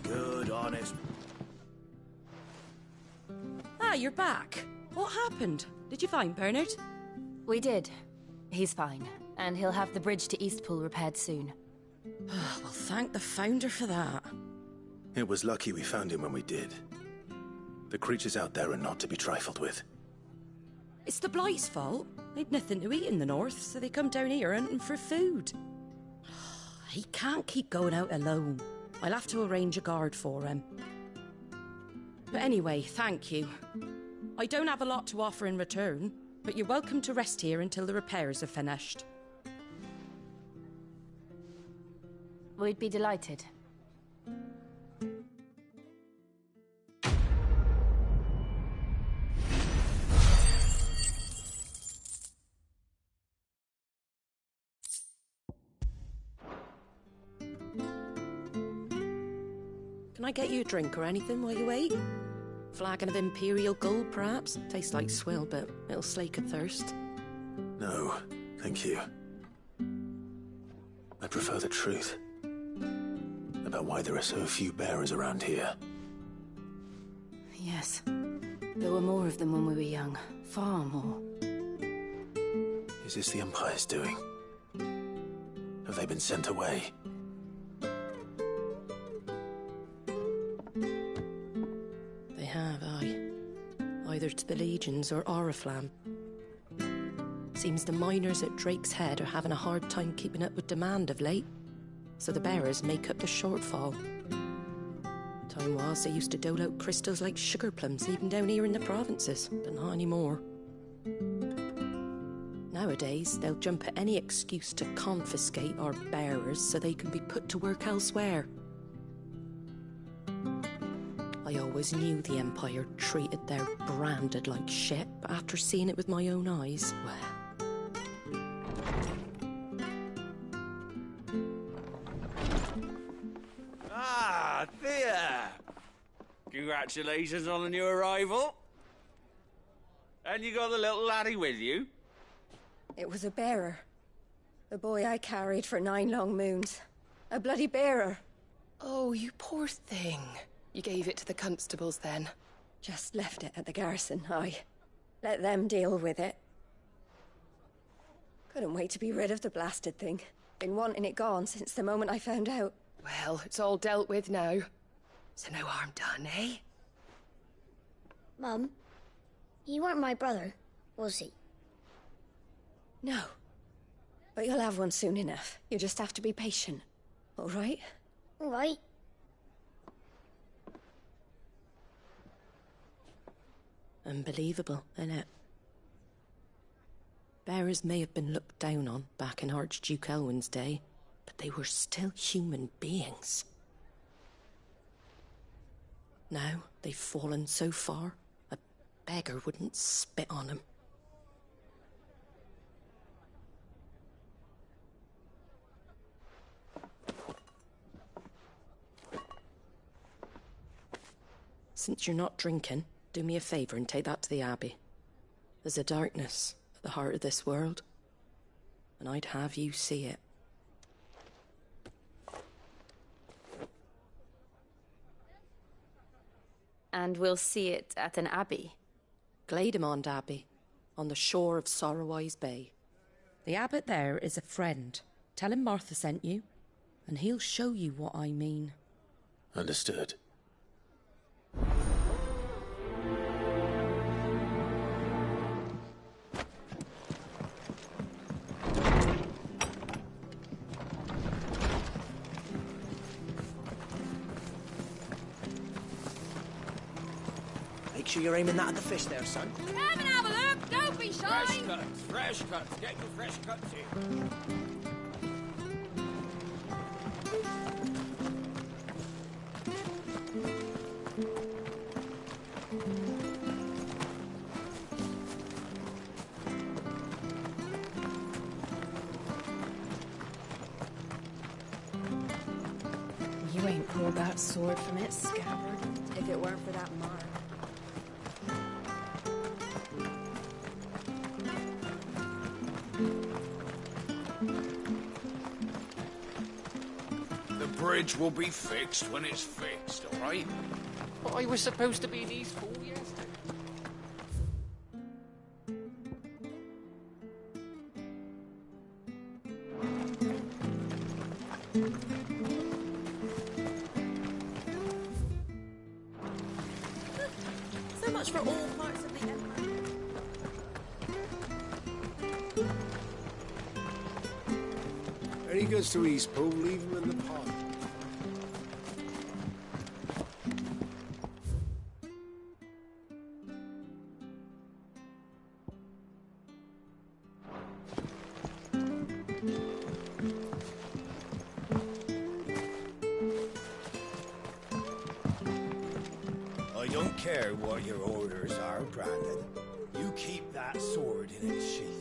Good, honest. Ah, you're back. What happened? Did you find Bernard? We did. He's fine, and he'll have the bridge to Eastpool repaired soon. Well, thank the Founder for that. It was lucky we found him when we did. The creatures out there are not to be trifled with. It's the Blight's fault. They'd nothing to eat in the north, so they come down here hunting for food. He can't keep going out alone. I'll have to arrange a guard for him. But anyway, thank you. I don't have a lot to offer in return, but you're welcome to rest here until the repairs are finished. We'd be delighted. Can I get you a drink or anything while you wait? Flagon of Imperial Gold, perhaps? Tastes like swill, but it'll slake a thirst. No, thank you. I prefer the truth. A about why there are so few bearers around here? Yes. There were more of them when we were young. Far more. Is this the Empire's doing? Have they been sent away? They have, aye. Either to the Legions or Oriflamme. Seems the miners at Drake's Head are having a hard time keeping up with demand of late, so the bearers make up the shortfall. Time was they used to dole out crystals like sugar plums even down here in the provinces, but not anymore. Nowadays, they'll jump at any excuse to confiscate our bearers so they can be put to work elsewhere. I always knew the Empire treated their branded like shit, but after seeing it with my own eyes, well... Ah, Thea! Congratulations on the new arrival. And you got the little laddie with you? It was a bearer. The boy I carried for 9 long moons. A bloody bearer. Oh, you poor thing. You gave it to the constables then? Just left it at the garrison, aye. Let them deal with it. Couldn't wait to be rid of the blasted thing. Been wanting it gone since the moment I found out. Well, it's all dealt with now. So no harm done, eh? Mum, he weren't my brother, was he? No. But you'll have one soon enough. You just have to be patient. All right? All right. Unbelievable, innit? Bearers may have been looked down on back in Archduke Elwin's day, but they were still human beings. Now they've fallen so far, a beggar wouldn't spit on them. Since you're not drinking, do me a favour and take that to the Abbey. There's a darkness at the heart of this world, and I'd have you see it. And we'll see it at an abbey? Glademond Abbey, on the shore of Sorrowise Bay. The abbot there is a friend. Tell him Martha sent you, and he'll show you what I mean. Understood. Make sure you're aiming that at the fish there, son. Come and have a look! Don't be shy! Fresh cuts. Get your fresh cuts in. You ain't pulled that sword from its scabbard. If it weren't for that mark. The bridge will be fixed when it's fixed, all right? But I was supposed to be in East Hall yesterday. So much for all parts of the Empire. When he goes to East Pool, leave him in the park. I don't care what your orders are, Brandon. You keep that sword in its sheath.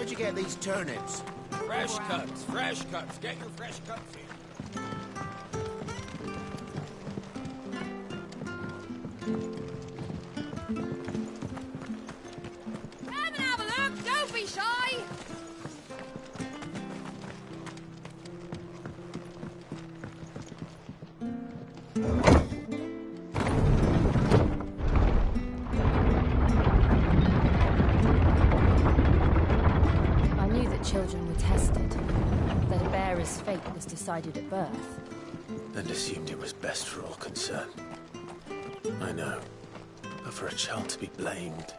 Where'd you get these turnips? Fresh cuts, fresh cuts. Get your fresh cuts here. Come and have a look. Don't be shy. I knew that children were tested, that a bearer's fate was decided at birth. And assumed it was best for all concerned. I know. But for a child to be blamed,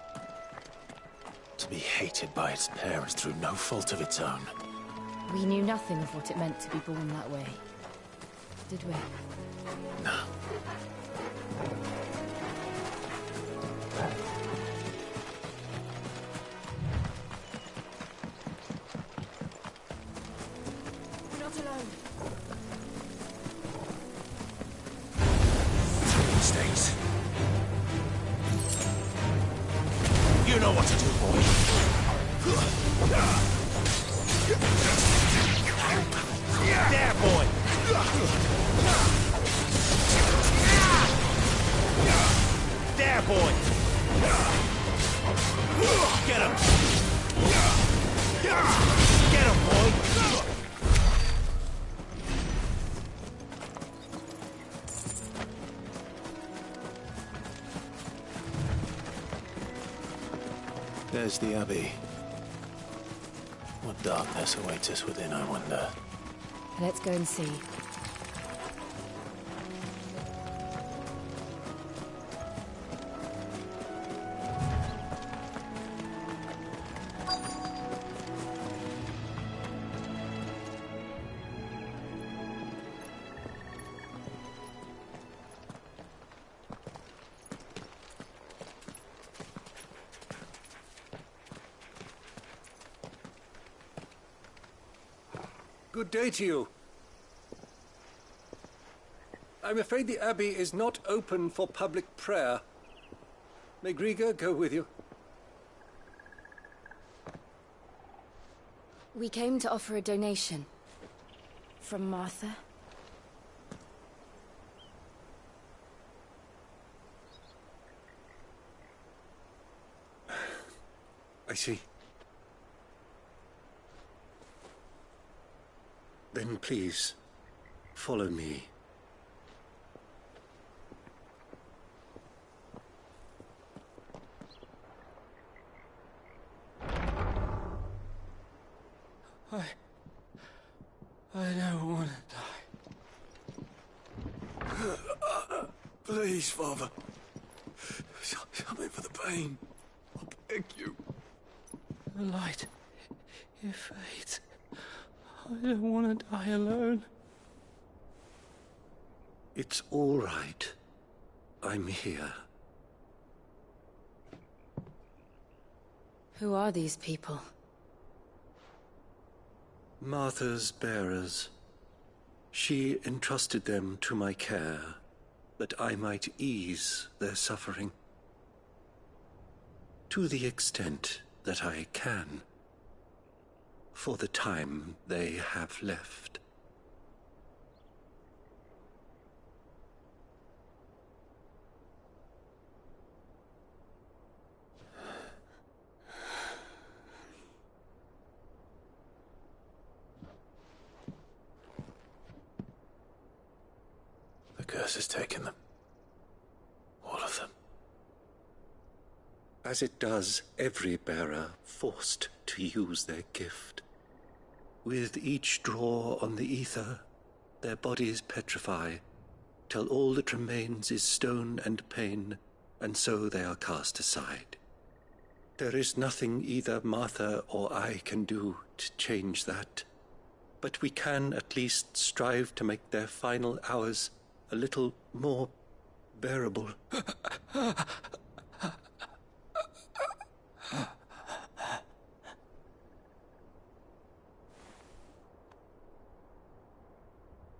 to be hated by its parents through no fault of its own. We knew nothing of what it meant to be born that way, did we? No. We're not alone. Stays. You know what to do, boy. There, boy. There, boy. Get him. Get him, boy. There's the Abbey. What darkness awaits us within, I wonder. Let's go and see. Good day to you. I'm afraid the Abbey is not open for public prayer. May Griga go with you? We came to offer a donation. From Martha. I see. Then please, follow me. I don't want to die. Please, Father. Something for the pain. I beg you. The light, it fades. I don't want to die alone. It's all right. I'm here. Who are these people? Martha's bearers. She entrusted them to my care, that I might ease their suffering. To the extent that I can. For the time they have left. The curse has taken them. All of them. As it does every bearer forced to use their gift. With each draw on the ether, their bodies petrify, till all that remains is stone and pain, and so they are cast aside. There is nothing either Martha or I can do to change that, but we can at least strive to make their final hours a little more bearable.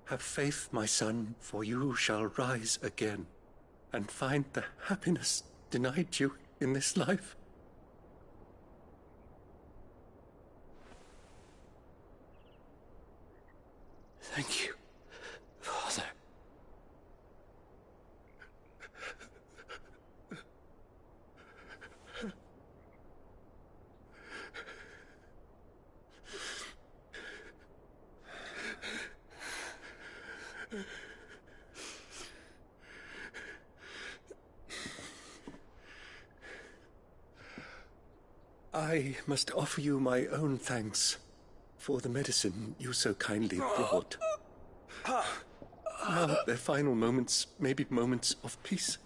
Have faith, my son, for you shall rise again, and find the happiness denied you in this life. Thank you, Father. I must offer you my own thanks for the medicine you so kindly brought. Now their final moments may be moments of peace.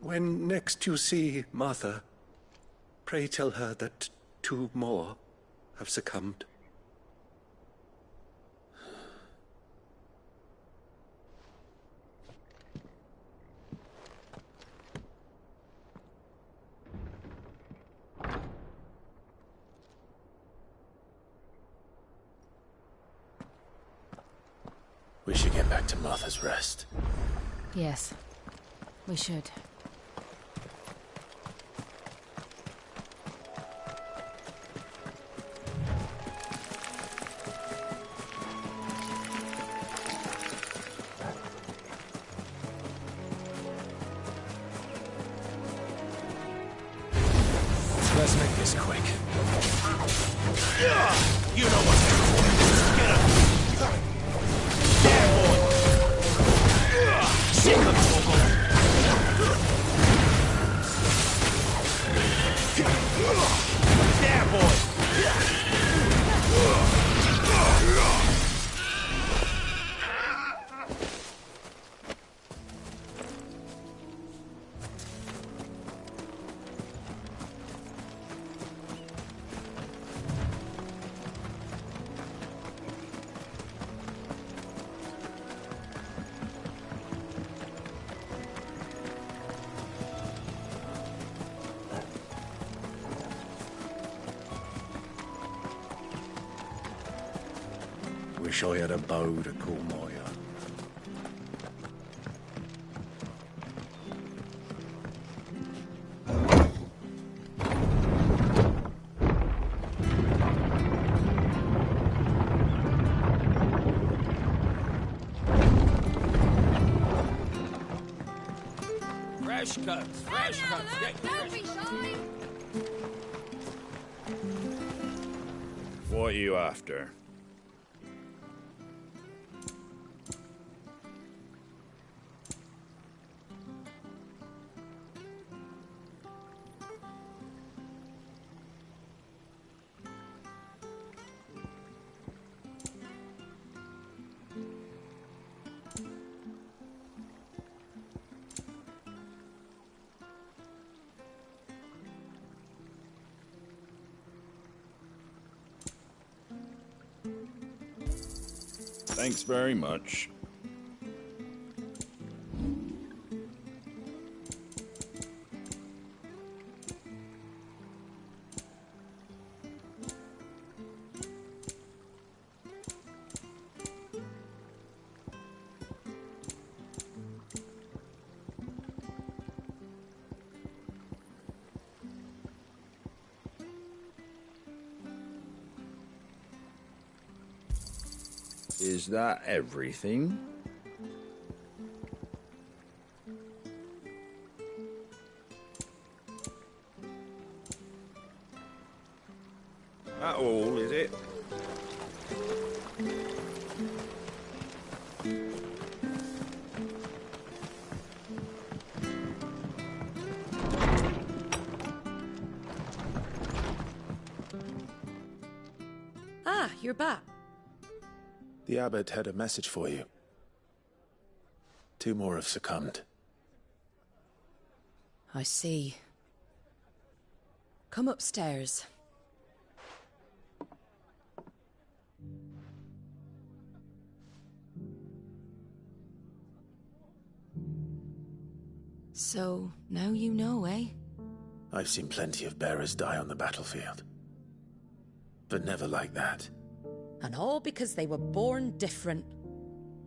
When next you see Martha, pray tell her that 2 more have succumbed. We should get back to Martha's Rest. Yes, we should. Let's make this quick. You know what's important. Get up. There, boy. Sick of Togo. There, boy. Wish I had a bow to call my own. Fresh cuts, fresh cuts. Don't be shy. What are you after? Thanks very much. Is that everything? That all, is it? Ah, you're back. The abbot had a message for you. 2 more have succumbed. I see. Come upstairs. So, now you know, eh? I've seen plenty of bearers die on the battlefield. But never like that. And all because they were born different.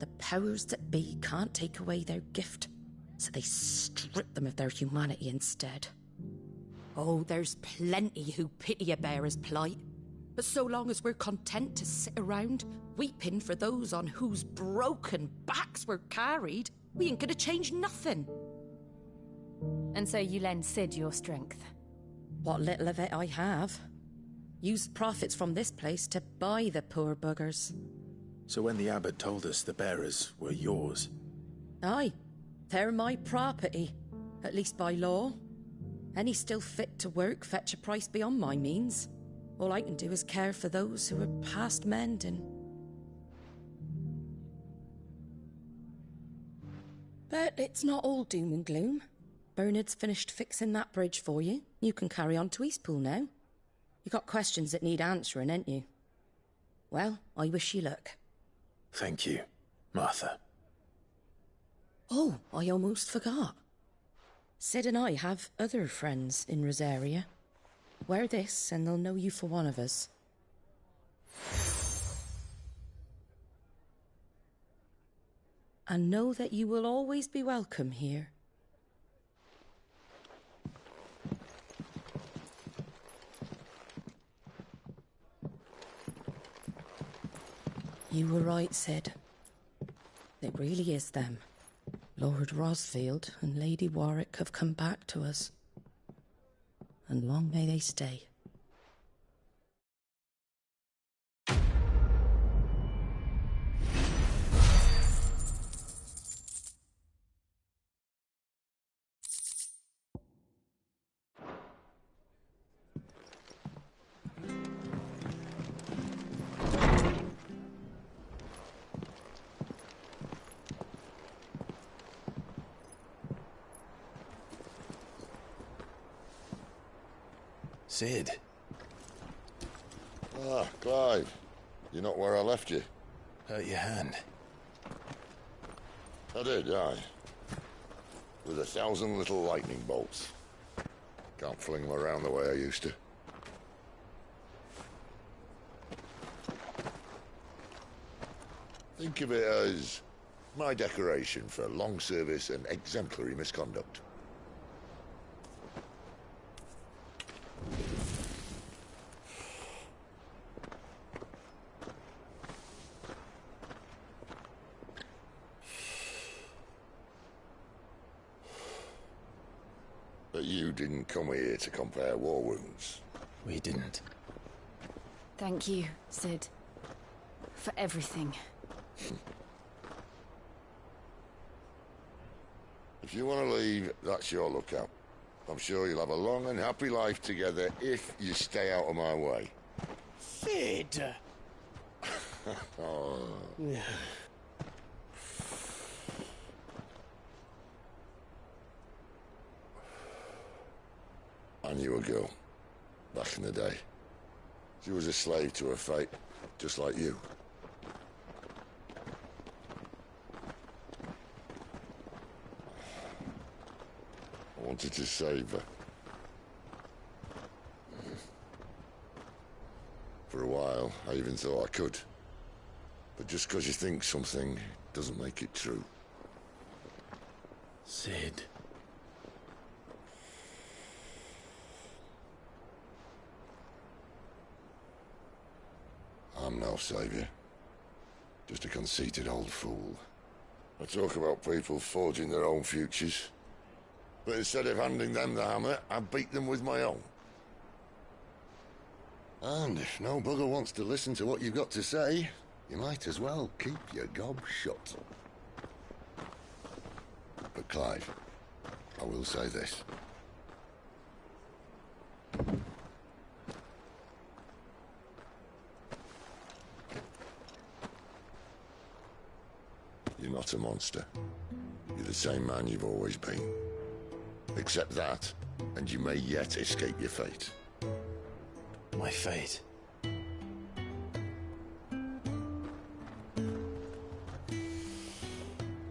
The powers that be can't take away their gift, so they strip them of their humanity instead. Oh, there's plenty who pity a bearer's plight. But so long as we're content to sit around, weeping for those on whose broken backs we're carried, we ain't gonna change nothing. And so you lend Sid your strength? What little of it I have. Use profits from this place to buy the poor buggers. So when the abbot told us the bearers were yours... Aye, they're my property, at least by law. Any still fit to work fetch a price beyond my means. All I can do is care for those who are past mending. But it's not all doom and gloom. Bernard's finished fixing that bridge for you. You can carry on to Eastpool now. You got questions that need answering, ain't you? Well, I wish you luck. Thank you, Martha. Oh, I almost forgot. Sid and I have other friends in Rosaria. Wear this and they'll know you for one of us. And know that you will always be welcome here. You were right, Sid. It really is them. Lord Rosfield and Lady Warwick have come back to us. And long may they stay. Sid. Ah, Clive. You're not where I left you. Hurt your hand. I did, aye. With 1,000 little lightning bolts. Can't fling them around the way I used to. Think of it as my decoration for long service and exemplary misconduct. But you didn't come here to compare war wounds. We didn't. Thank you, Sid. For everything. If you want to leave, that's your lookout. I'm sure you'll have a long and happy life together if you stay out of my way. Sid! Oh. I knew a girl, back in the day. She was a slave to her fate, just like you. I wanted to save her. For a while, I even thought I could. But just because you think something doesn't make it true. Sid. I'm no savior. Just a conceited old fool. I talk about people forging their own futures. But instead of handing them the hammer, I beat them with my own. And if no bugger wants to listen to what you've got to say, you might as well keep your gob shut. But Clive, I will say this. You're not a monster. You're the same man you've always been. Accept that, and you may yet escape your fate. My fate?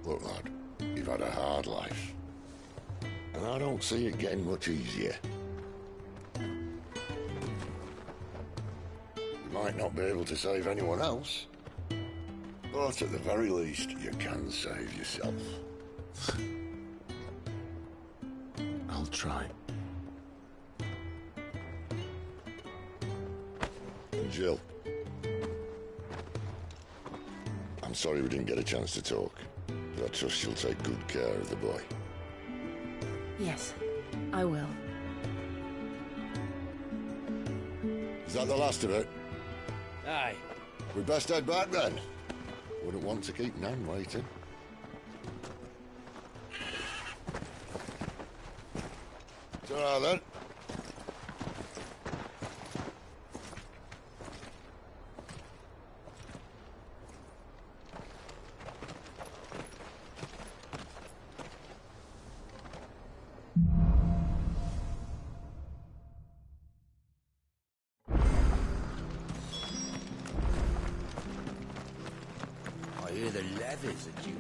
Look, lad, you've had a hard life. And I don't see it getting much easier. You might not be able to save anyone else, But at the very least, you can save yourself. I'll try. Jill. I'm sorry we didn't get a chance to talk, but I trust she'll take good care of the boy. Yes, I will. Is that the last of it? Aye. We best head back then. Wouldn't want to keep Nan waiting. It's all right then. I hear the levies are due.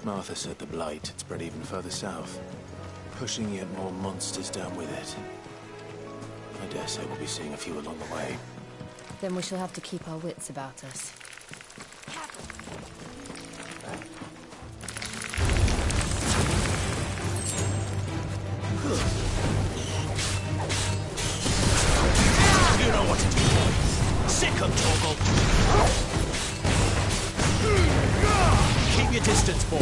Martha said the blight had spread even further south, pushing yet more monsters down with it. I dare say we'll be seeing a few along the way. Then we shall have to keep our wits about us. You know what to do, boys. Sick of Torgal. Keep your distance, boy.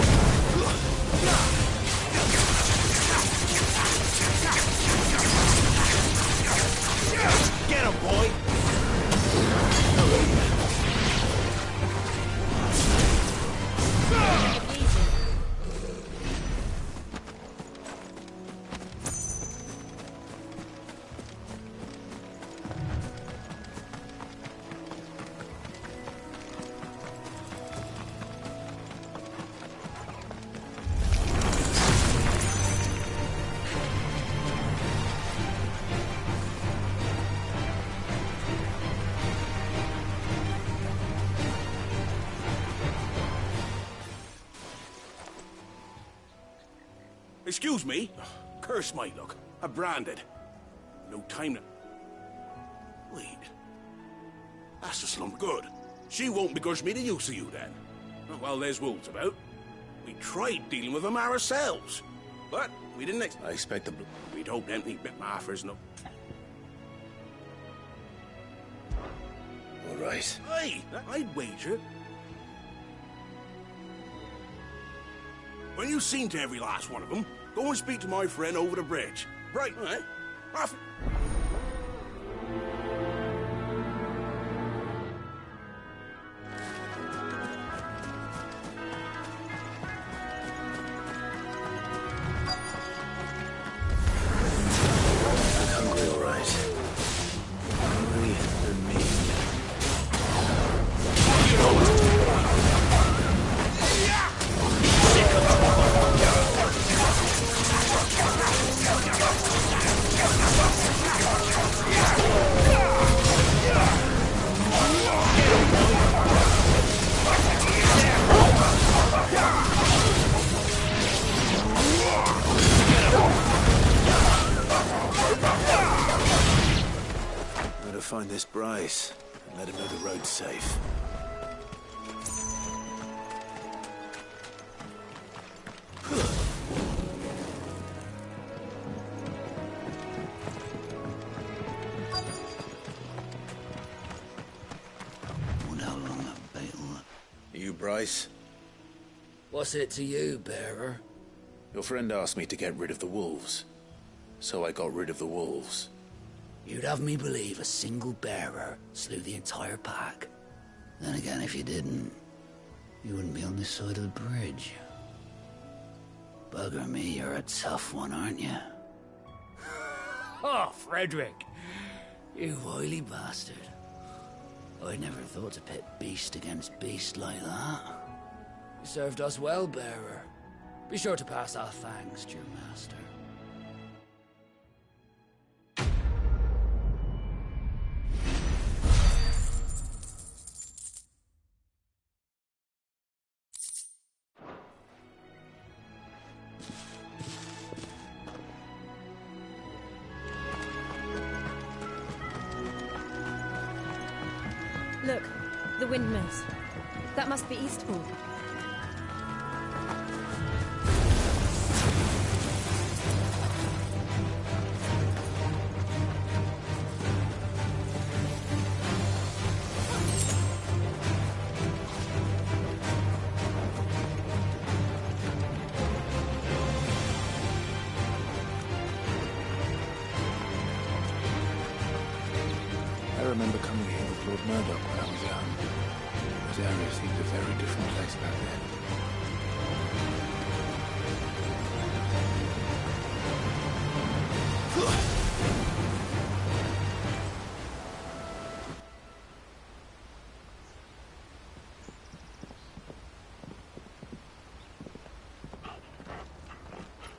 Get him, boy. Excuse me. Curse my luck. I'm branded. No time to... Wait. That's the slump good. She won't begrudge me the use of you then. Well, there's wolves about. We tried dealing with them ourselves. But we didn't I expect we'd hoped empty bit maffers no... All right. Aye, I'd wager. When you've seen to every last one of them, go and speak to my friend over the bridge. Right, all right? Off. I'm hungry, all right. Hungry and mean. You know what to do. Better find this Bryce and let him know the road's safe. You, Bryce? What's it to you, bearer? Your friend asked me to get rid of the wolves, so I got rid of the wolves. You'd have me believe a single bearer slew the entire pack. Then again, if you didn't, you wouldn't be on this side of the bridge. Bugger me, you're a tough one, aren't you? Oh, Frederick! You wily bastard. I never thought to pit beast against beast like that. You served us well, bearer. Be sure to pass our thanks to your master. Look, the windmills. That must be Eastpool. I remember coming here with Lord Murdoch when I was young. This area seemed a very different place back then.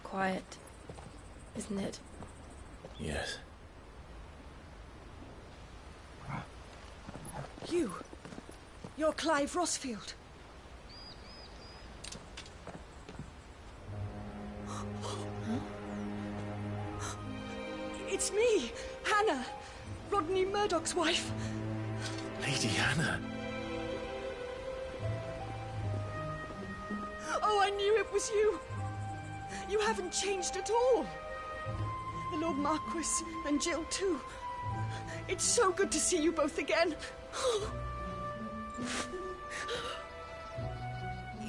Quiet, isn't it? Yes. You're Clive Rossfield. It's me, Hannah, Rodney Murdoch's wife. Lady Hannah. Oh, I knew it was you. You haven't changed at all. The Lord Marquis and Jill too. It's so good to see you both again.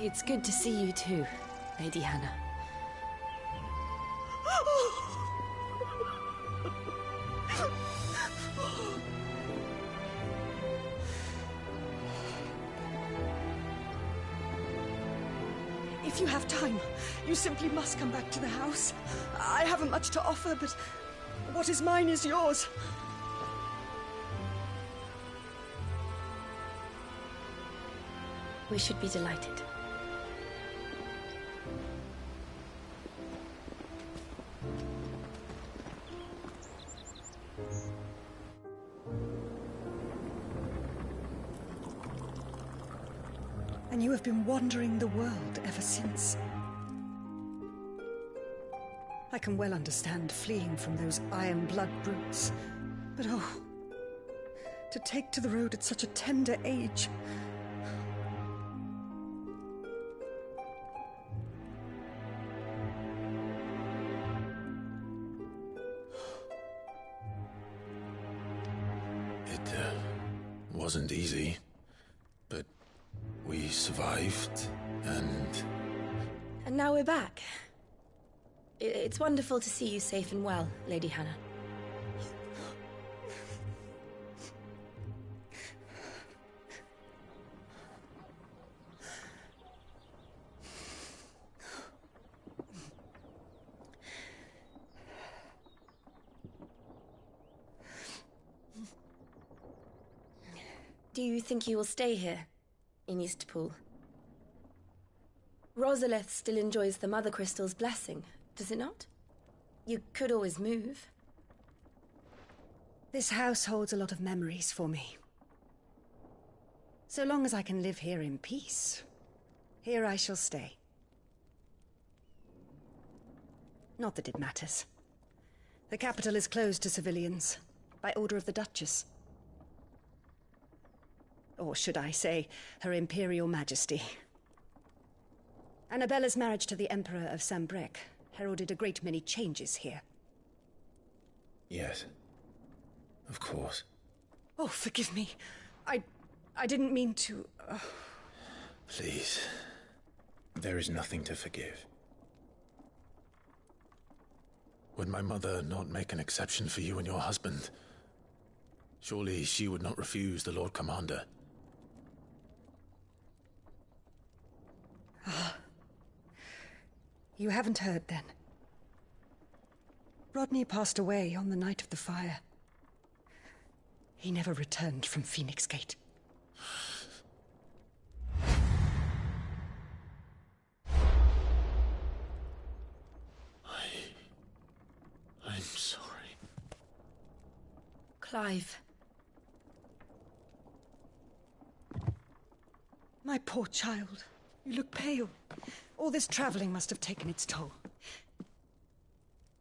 It's good to see you too, Lady Hannah. If you have time, you simply must come back to the house. I haven't much to offer, but what is mine is yours. We should be delighted. And you have been wandering the world ever since. I can well understand fleeing from those iron blood brutes. But oh, to take to the road at such a tender age. It wasn't easy, but we survived, and... And now we're back. It's wonderful to see you safe and well, Lady Hannah. Do you think you will stay here, in Eastpool? Rosalith still enjoys the Mother Crystal's blessing, does it not? You could always move. This house holds a lot of memories for me. So long as I can live here in peace, here I shall stay. Not that it matters. The capital is closed to civilians, by order of the Duchess. Or should I say, Her Imperial Majesty. Annabella's marriage to the Emperor of Sambrec heralded a great many changes here. Yes. Of course. Oh, forgive me. I didn't mean to... Please. There is nothing to forgive. Would my mother not make an exception for you and your husband? Surely she would not refuse the Lord Commander. You haven't heard, then. Rodney passed away on the night of the fire. He never returned from Phoenix Gate. I'm sorry. Clive. My poor child. You look pale. All this traveling must have taken its toll.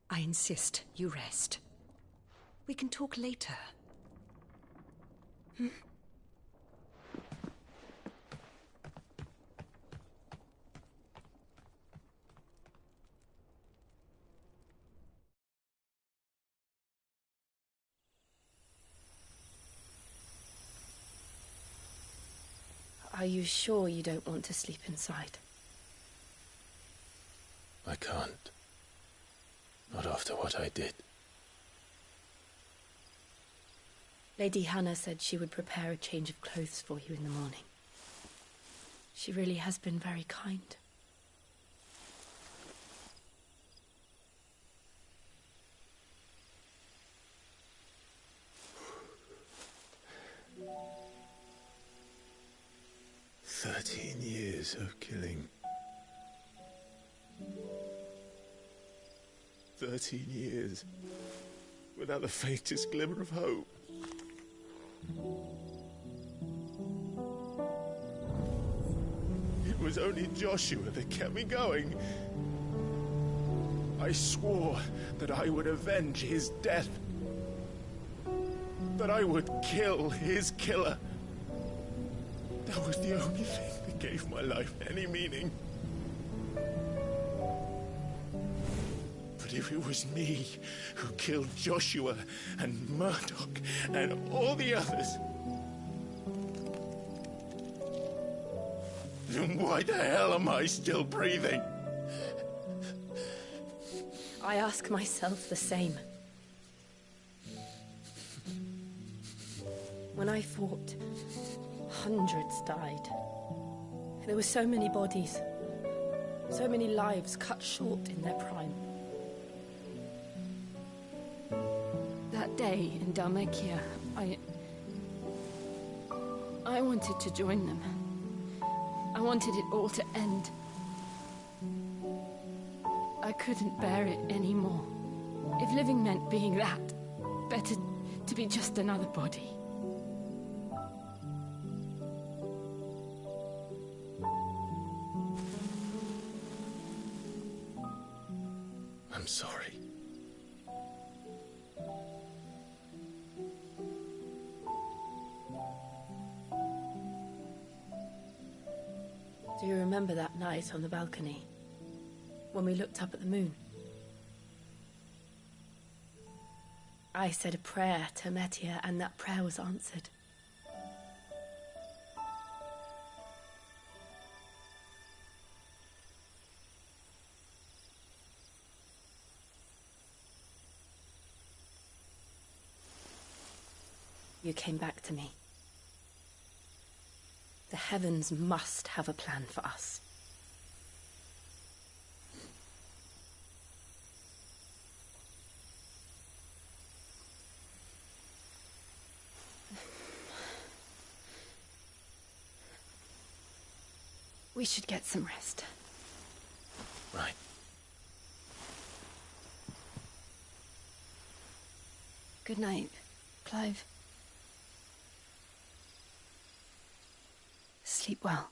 I insist you rest. We can talk later. Hmm? Are you sure you don't want to sleep inside? I can't. Not after what I did. Lady Hannah said she would prepare a change of clothes for you in the morning. She really has been very kind. Years of killing. 13 years without the faintest glimmer of hope. It was only Joshua that kept me going. I swore that I would avenge his death. That I would kill his killer. That was the only thing that gave my life any meaning. But if it was me who killed Joshua and Murdoch and all the others, then why the hell am I still breathing? I ask myself the same. When I fought, hundreds died. There were so many bodies, so many lives cut short in their prime. That day in Dalmekia, I wanted to join them. I wanted it all to end. I couldn't bear it anymore. If living meant being that, better to be just another body. I'm sorry. Do you remember that night on the balcony? When we looked up at the moon? I said a prayer to Metia, and that prayer was answered. You came back to me. The heavens must have a plan for us. We should get some rest. Right. Good night, Clive. Sleep well.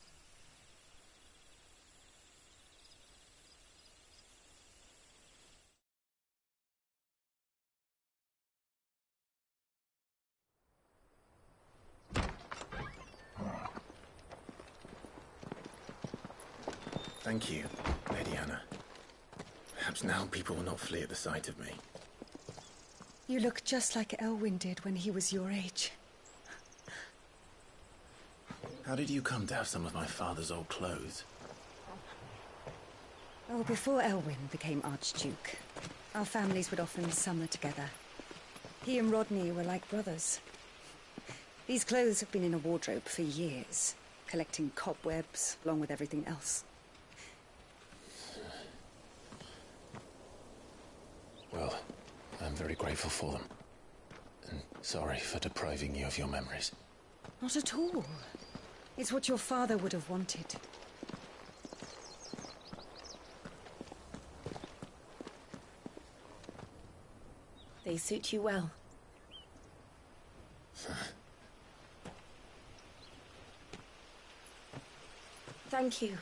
Thank you, Lady Hannah. Perhaps now people will not flee at the sight of me. You look just like Elwyn did when he was your age. How did you come to have some of my father's old clothes? Oh, before Elwyn became Archduke, our families would often summer together. He and Rodney were like brothers. These clothes have been in a wardrobe for years, collecting cobwebs along with everything else. Well, I'm very grateful for them. And Sorry for depriving you of your memories. Not at all. It's what your father would have wanted. They suit you well. Thank you,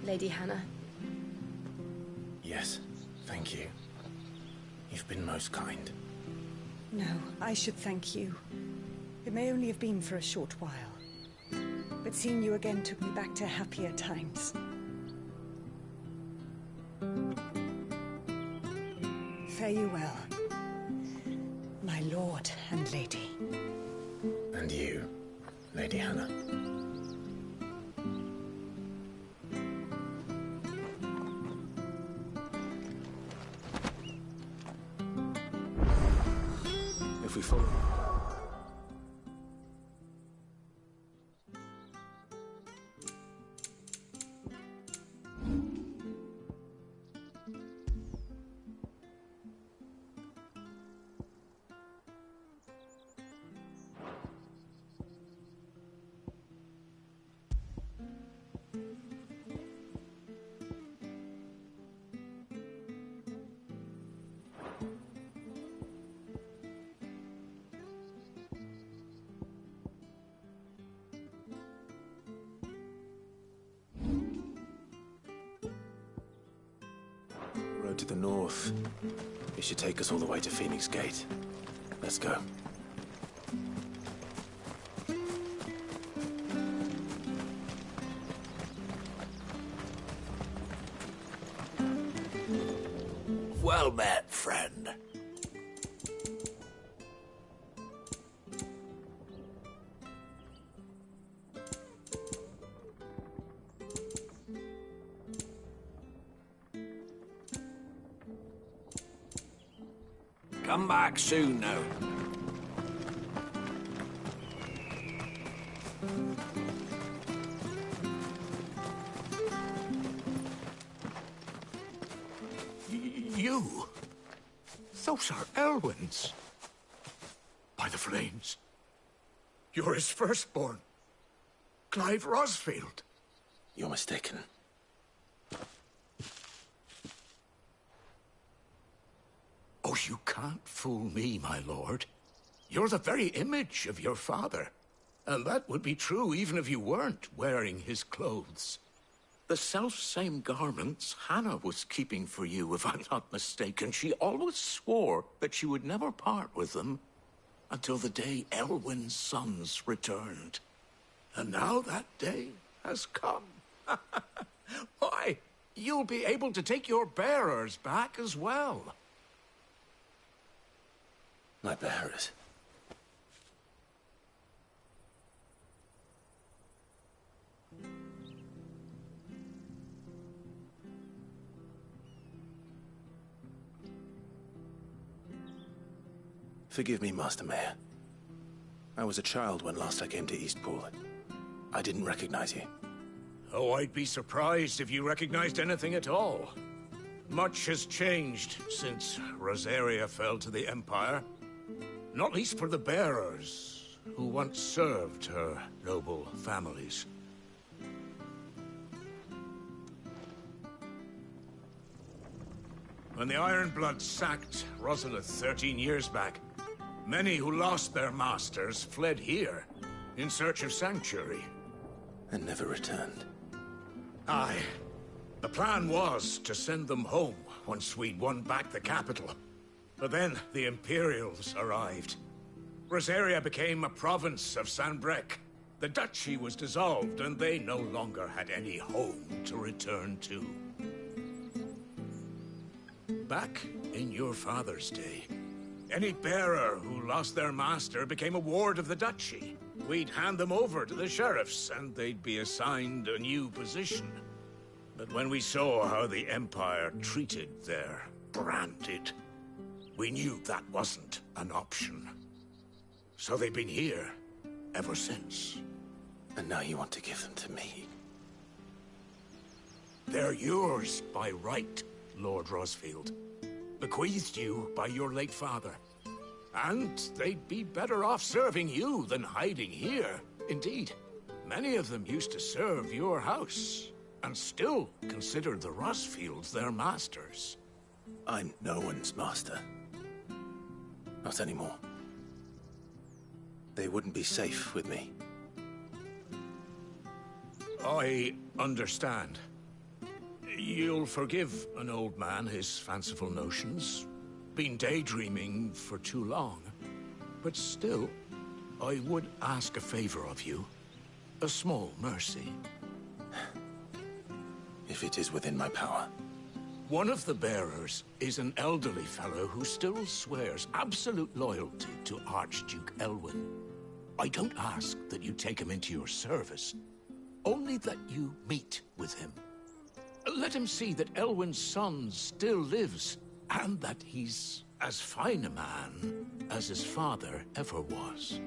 Lady Hannah. Yes, thank you. You've been most kind. No, I should thank you. It may only have been for a short while, but seeing you again took me back to happier times. Fare you well, my lord and lady. And you, Lady Hannah. If we follow... Road to the north. It should take us all the way to Phoenix Gate. Let's go. Well met, friend. Come back soon now. You? Those are Elwyn's. By the flames. You're his firstborn. Clive Rosfield. You're mistaken. Oh, you can't fool me, my lord. You're the very image of your father. And that would be true even if you weren't wearing his clothes. The self-same garments Hannah was keeping for you, if I'm not mistaken. She always swore that she would never part with them until the day Elwyn's sons returned. And now that day has come. Why, you'll be able to take your bearers back as well. My bearers. Forgive me, Master Mayor. I was a child when last I came to Eastpool. I didn't recognize you. Oh, I'd be surprised if you recognized anything at all. Much has changed since Rosaria fell to the Empire. Not least for the bearers, who once served her noble families. When the Ironbloods sacked Rosalith 13 years back, many who lost their masters fled here in search of sanctuary. And never returned. Aye. The plan was to send them home once we'd won back the capital. But then the Imperials arrived. Rosaria became a province of Sanbreque. The duchy was dissolved, and they no longer had any home to return to. Back in your father's day, any bearer who lost their master became a ward of the duchy. We'd hand them over to the sheriffs, and they'd be assigned a new position. But when we saw how the Empire treated their branded, we knew that wasn't an option. So they've been here ever since. And now you want to give them to me? They're yours by right, Lord Rosfield. Bequeathed you by your late father. And they'd be better off serving you than hiding here. Indeed, many of them used to serve your house, and still consider the Rossfields their masters. I'm no one's master. Not anymore. They wouldn't be safe with me. I understand. You'll forgive an old man his fanciful notions. Been daydreaming for too long. But still, I would ask a favor of you. A small mercy. If it is within my power. One of the bearers is an elderly fellow who still swears absolute loyalty to Archduke Elwyn. I don't ask that you take him into your service, only that you meet with him. Let him see that Elwyn's son still lives, and that he's as fine a man as his father ever was.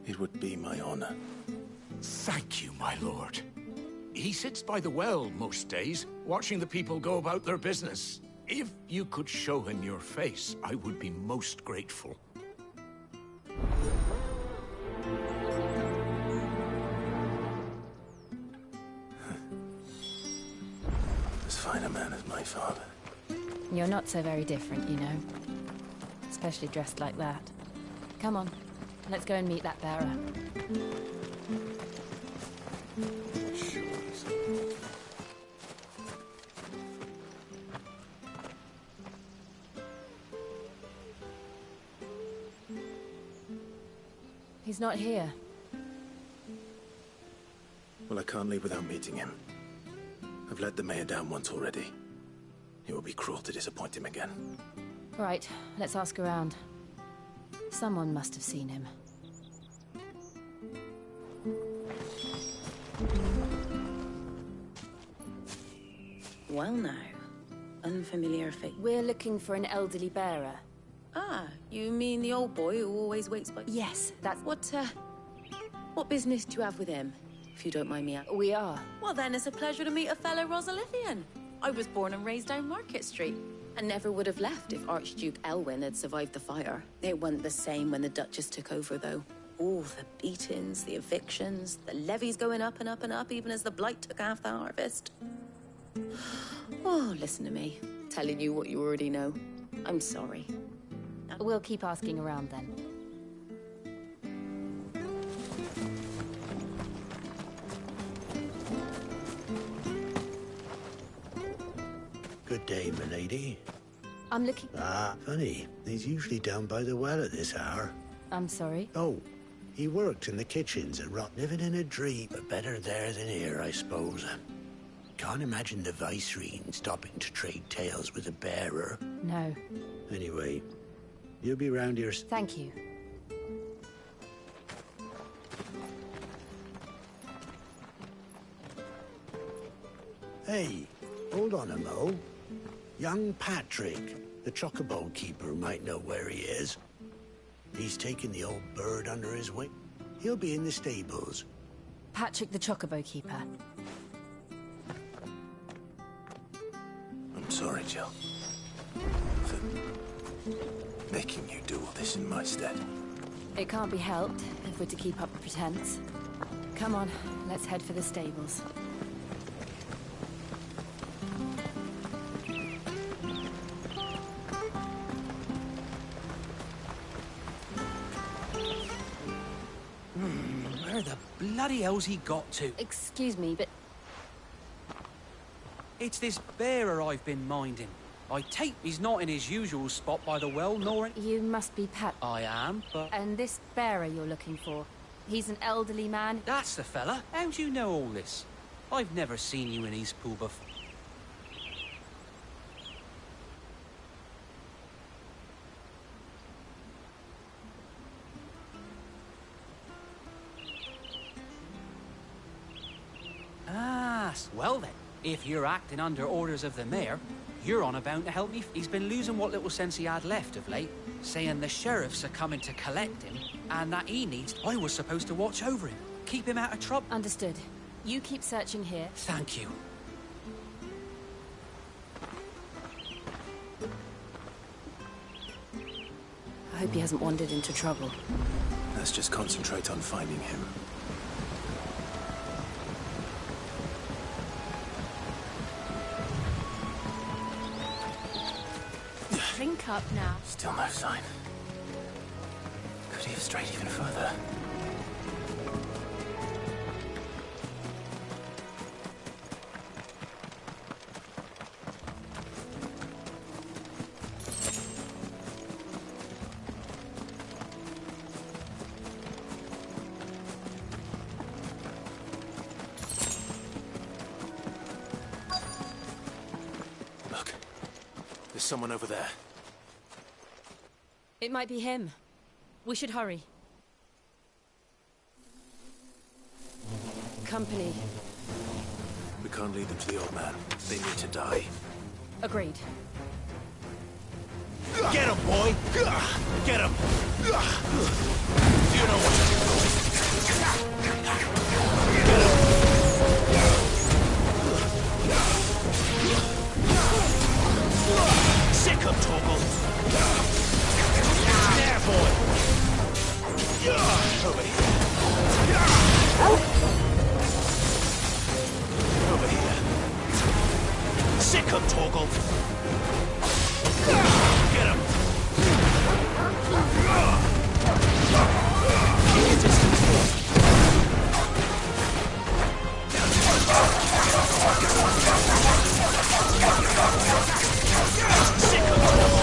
It would be my honor. Thank you, my lord. He sits by the well most days, watching the people go about their business. If you could show him your face, I would be most grateful. As fine a man as my father. You're not so very different, you know. Especially dressed like that. Come on, let's go and meet that bearer. He's not here. Well, I can't leave without meeting him. I've let the mayor down once already. It would be cruel to disappoint him again. Right, let's ask around. Someone must have seen him. Well now, unfamiliar face. We're looking for an elderly bearer. Ah, you mean the old boy who always waits by... Yes, that's... What business do you have with him, if you don't mind me asking? We are. Well then, it's a pleasure to meet a fellow Rosalithian. I was born and raised down Market Street, and never would have left if Archduke Elwyn had survived the fire. It wasn't the same when the Duchess took over, though. All the beatings, the evictions, the levies going up and up and up, even as the blight took half the harvest. Oh, listen to me, telling you what you already know. I'm sorry. We'll keep asking around then. Good day, milady. I'm looking... Ah, funny. He's usually down by the well at this hour. I'm sorry? Oh, he worked in the kitchens at living in a dream, but better there than here, I suppose. Can't imagine the Viceroy stopping to trade tales with a bearer. No. Anyway, you'll be round here... Thank you. Hey, hold on a mo. Young Patrick, the chocobo keeper, might know where he is. He's taken the old bird under his wing. He'll be in the stables. Patrick the chocobo keeper. I'm sorry, Jill. For making you do all this in my stead. It can't be helped if we're to keep up the pretense. Come on, let's head for the stables. Where the bloody hell's he got to? Excuse me, but... It's this bearer I've been minding. I take he's not in his usual spot by the well, nor in... You must be Pat. I am, but... And this bearer you're looking for, he's an elderly man? That's the fella. How do you know all this? I've never seen you in Eastpool before. Ah, well then. If you're acting under orders of the mayor, you're on about to help me. He's been losing what little sense he had left of late, saying the sheriffs are coming to collect him, and that he needs... I was supposed to watch over him, keep him out of trouble. Understood. You keep searching here. Thank you. I hope he hasn't wandered into trouble. Let's just concentrate on finding him. Drink up now. Still no sign. Could he have strayed even further? Look, there's someone over there. It might be him. We should hurry. Company. We can't lead them to the old man. They need to die. Agreed. Get him, boy! Get him! Do you know what to do? Sick him, Torgal! There, boy! Over here. Over here. Sick him, Torgal! Get him! Keep your distance. Sick him, Torgal!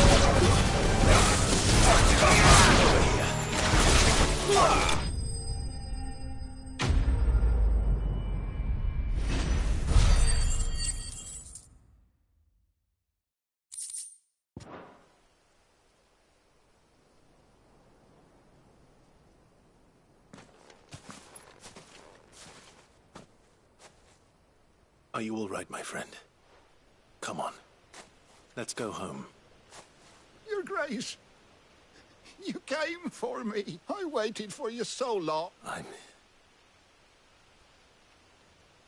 Are you all right, my friend? Come on. Let's go home. Your Grace, you came for me. I waited for you so long.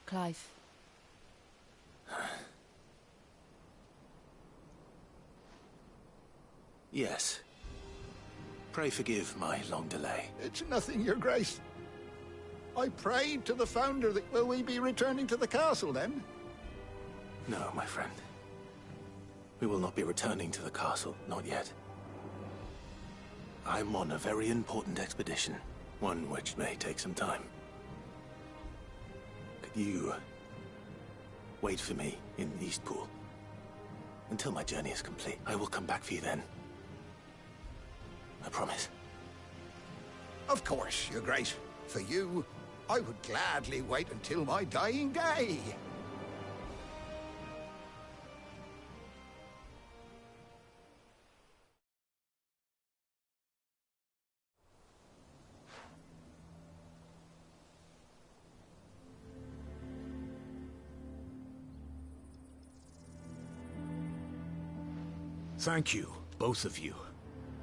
Clive. Yes. Pray forgive my long delay. It's nothing, Your Grace. I prayed to the Founder that will we be returning to the castle then? No, my friend. We will not be returning to the castle, not yet. I'm on a very important expedition, one which may take some time. Could you wait for me in Eastpool until my journey is complete? I will come back for you then. I promise. Of course, Your Grace. For you, I would gladly wait until my dying day. Thank you, both of you.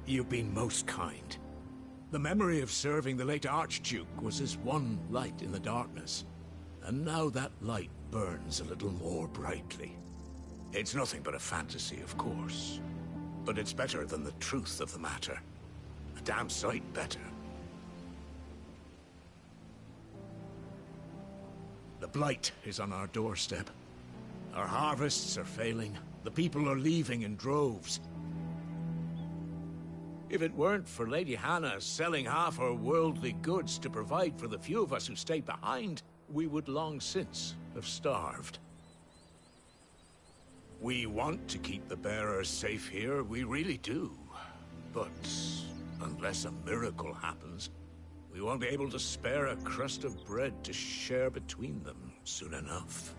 You've been most kind. The memory of serving the late Archduke was as one light in the darkness, and now that light burns a little more brightly. It's nothing but a fantasy, of course, but it's better than the truth of the matter. A damn sight better. The blight is on our doorstep. Our harvests are failing. The people are leaving in droves. If it weren't for Lady Hannah selling half her worldly goods to provide for the few of us who stay behind, we would long since have starved. We want to keep the bearers safe here, we really do. But unless a miracle happens, we won't be able to spare a crust of bread to share between them soon enough.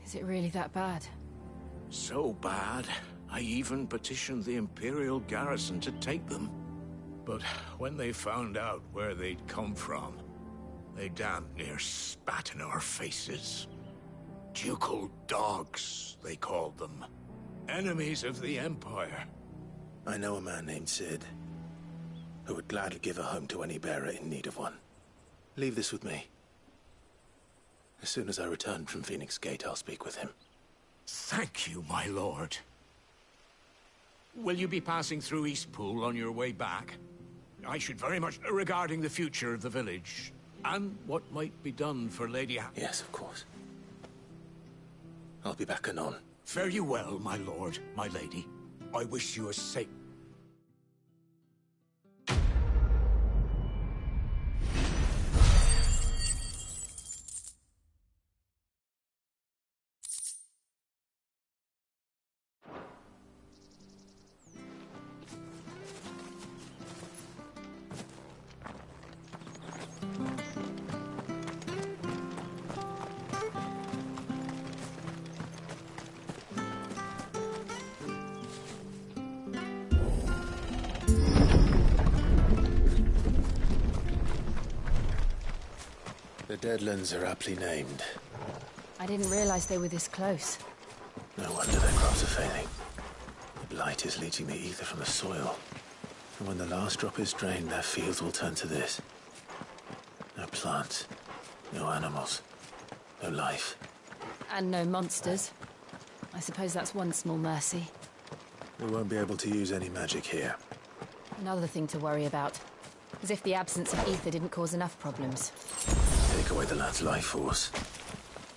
Is it really that bad? So bad, I even petitioned the Imperial garrison to take them. But when they found out where they'd come from, they damn near spat in our faces. Ducal dogs, they called them. Enemies of the Empire. I know a man named Sid, who would gladly give a home to any bearer in need of one. Leave this with me. As soon as I return from Phoenix Gate, I'll speak with him. Thank you, my lord. will you be passing through Eastpool on your way back? I should very much... regarding the future of the village, and what might be done for Lady... Yes, of course. I'll be back anon. Fare you well, my lord, my lady. I wish you a safe... The Deadlands are aptly named. I didn't realize they were this close. No wonder their crops are failing. The blight is leaching the ether from the soil. And when the last drop is drained, their fields will turn to this. No plants, no animals, no life. And no monsters. I suppose that's one small mercy. We won't be able to use any magic here. Another thing to worry about. As if the absence of ether didn't cause enough problems. Take away the lad's life force,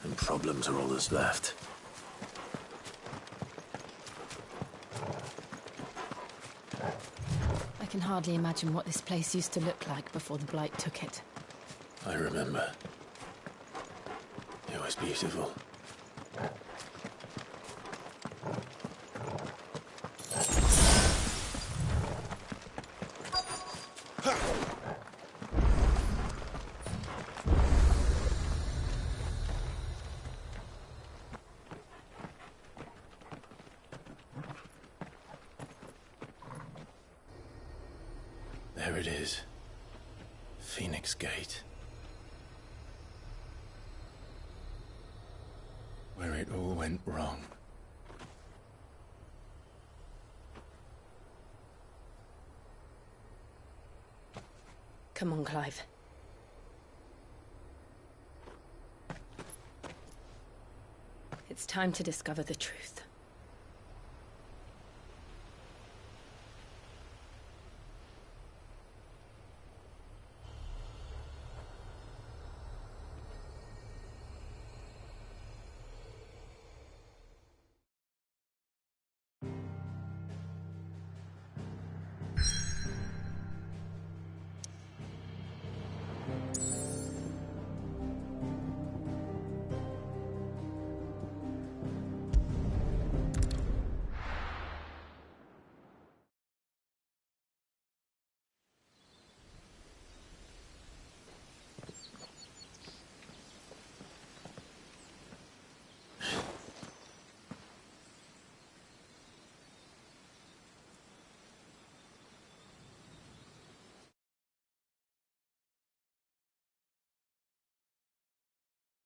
and problems are all that's left. I can hardly imagine what this place used to look like before the blight took it. I remember. It was beautiful. There it is. Phoenix Gate. Where it all went wrong. Come on, Clive. It's time to discover the truth.